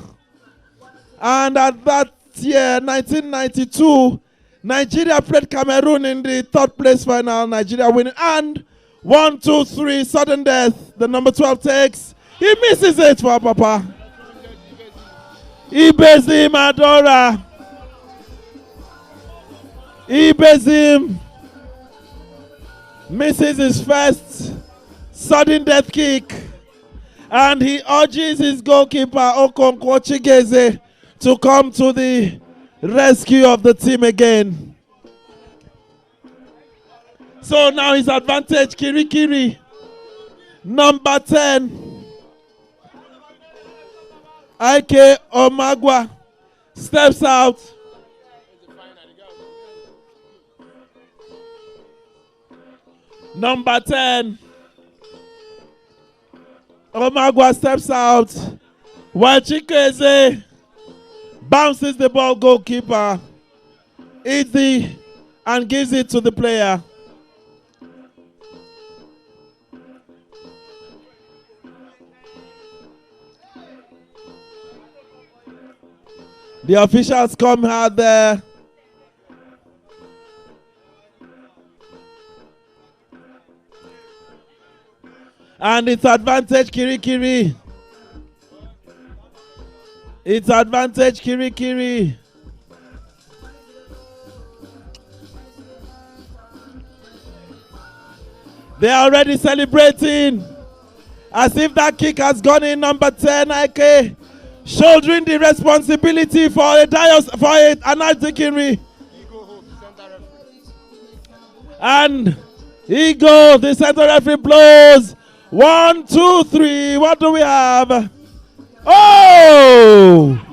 And at that year, 1992, Nigeria played Cameroon in the 3rd place final. Nigeria winning. And 1, 2, 3, sudden death. The number 12 takes. He misses it for Papa. Ibezim Adora. Ibezim misses his first sudden death kick. And he urges his goalkeeper, Okonkwo Chigeze, to come to the rescue of the team again. So now his advantage, Kirikiri. Number 10. Ike Omagwa steps out. Number 10. Omagwa steps out. While Chikeze bounces the ball, goalkeeper easy and gives it to the player. The officials come out there. And it's advantage Kirikiri. It's advantage Kirikiri. They are already celebrating as if that kick has gone in. Number 10, Ike, shouldering the responsibility for an Archdeaconry. And Ego, the center referee blows. 1, 2, 3. What do we have? Oh!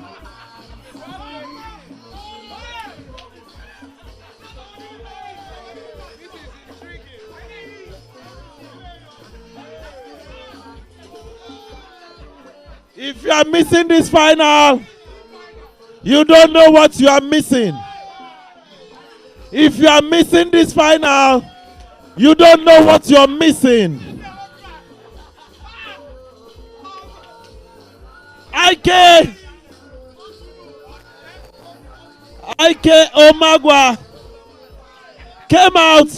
If you are missing this final, you don't know what you are missing. If you are missing this final, you don't know what you're missing. Ike Omagwa came out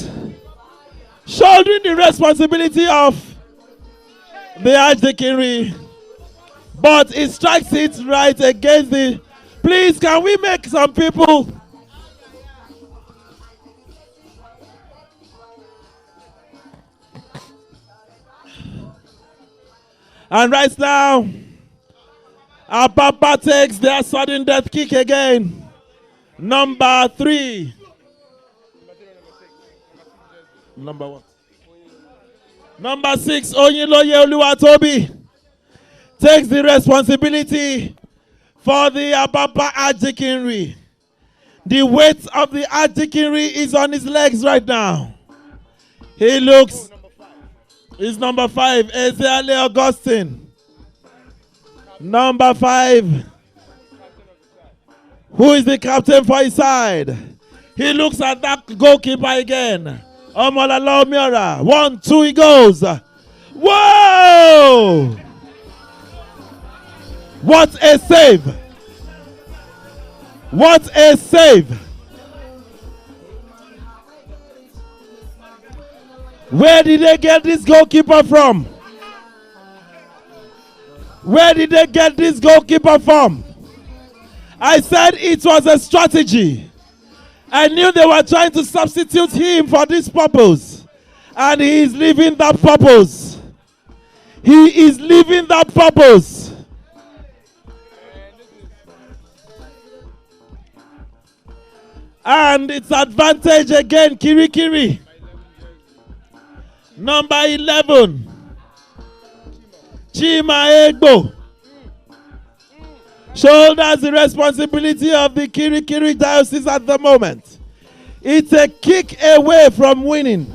shouldering the responsibility of the Archdeaconry, but it strikes it right against the... Please, can we make some people... And right now, Apapa takes their sudden death kick again. Number 3. Number what? Number 6, Onyiloye Oluwatobi takes the responsibility for the Apapa Archdeaconry. The weight of the Archdeaconry is on his legs right now. He looks... Is number 5, Ezeale Augustine. Number 5. Who is the captain for his side? He looks at that goalkeeper again. Omolala Omiora. 1, 2, he goes. Whoa! What a save! What a save! Where did they get this goalkeeper from? Where did they get this goalkeeper from? I said it was a strategy. I knew they were trying to substitute him for this purpose. And he is leaving that purpose. He is leaving that purpose. And it's advantage again, Kirikiri. Number 11, Chima Egbo, shoulders the responsibility of the Kirikiri diocese at the moment. It's a kick away from winning.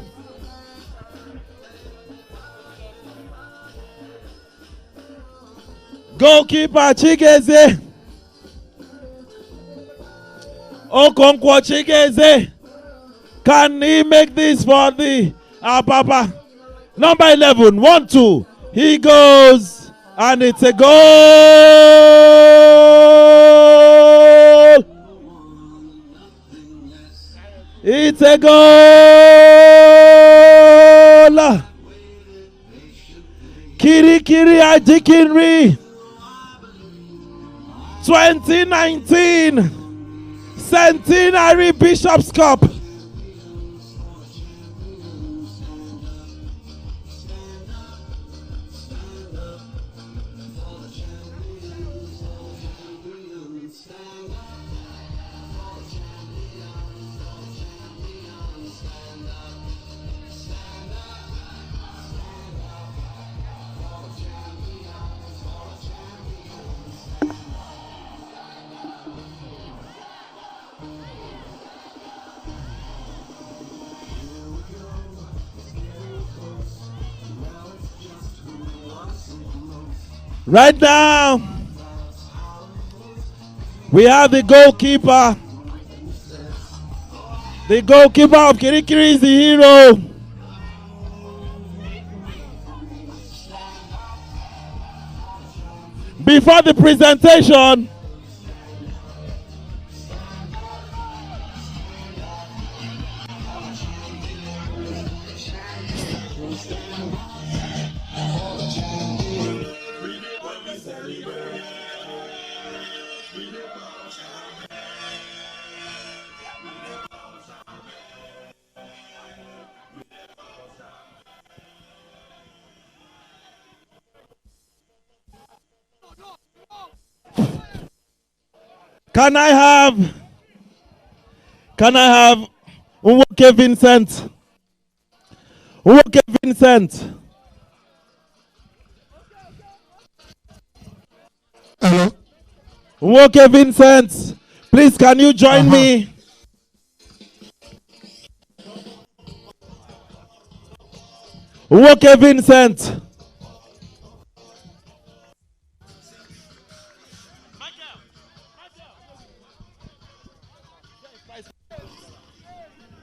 Goalkeeper Chigeze. Okonkwo Chigeze. Can he make this for the Apapa? Number 11, 1-2. He goes, and it's a goal. It's a goal. Kirikiri and Apapa 2019 Centenary Bishop's Cup. Right now, we have the goalkeeper. The goalkeeper of Kirikiri is the hero. Before the presentation, Can I have Nwoke Vincent? Nwoke Vincent. Hello? Nwoke Vincent, please can you join me? Nwoke Vincent.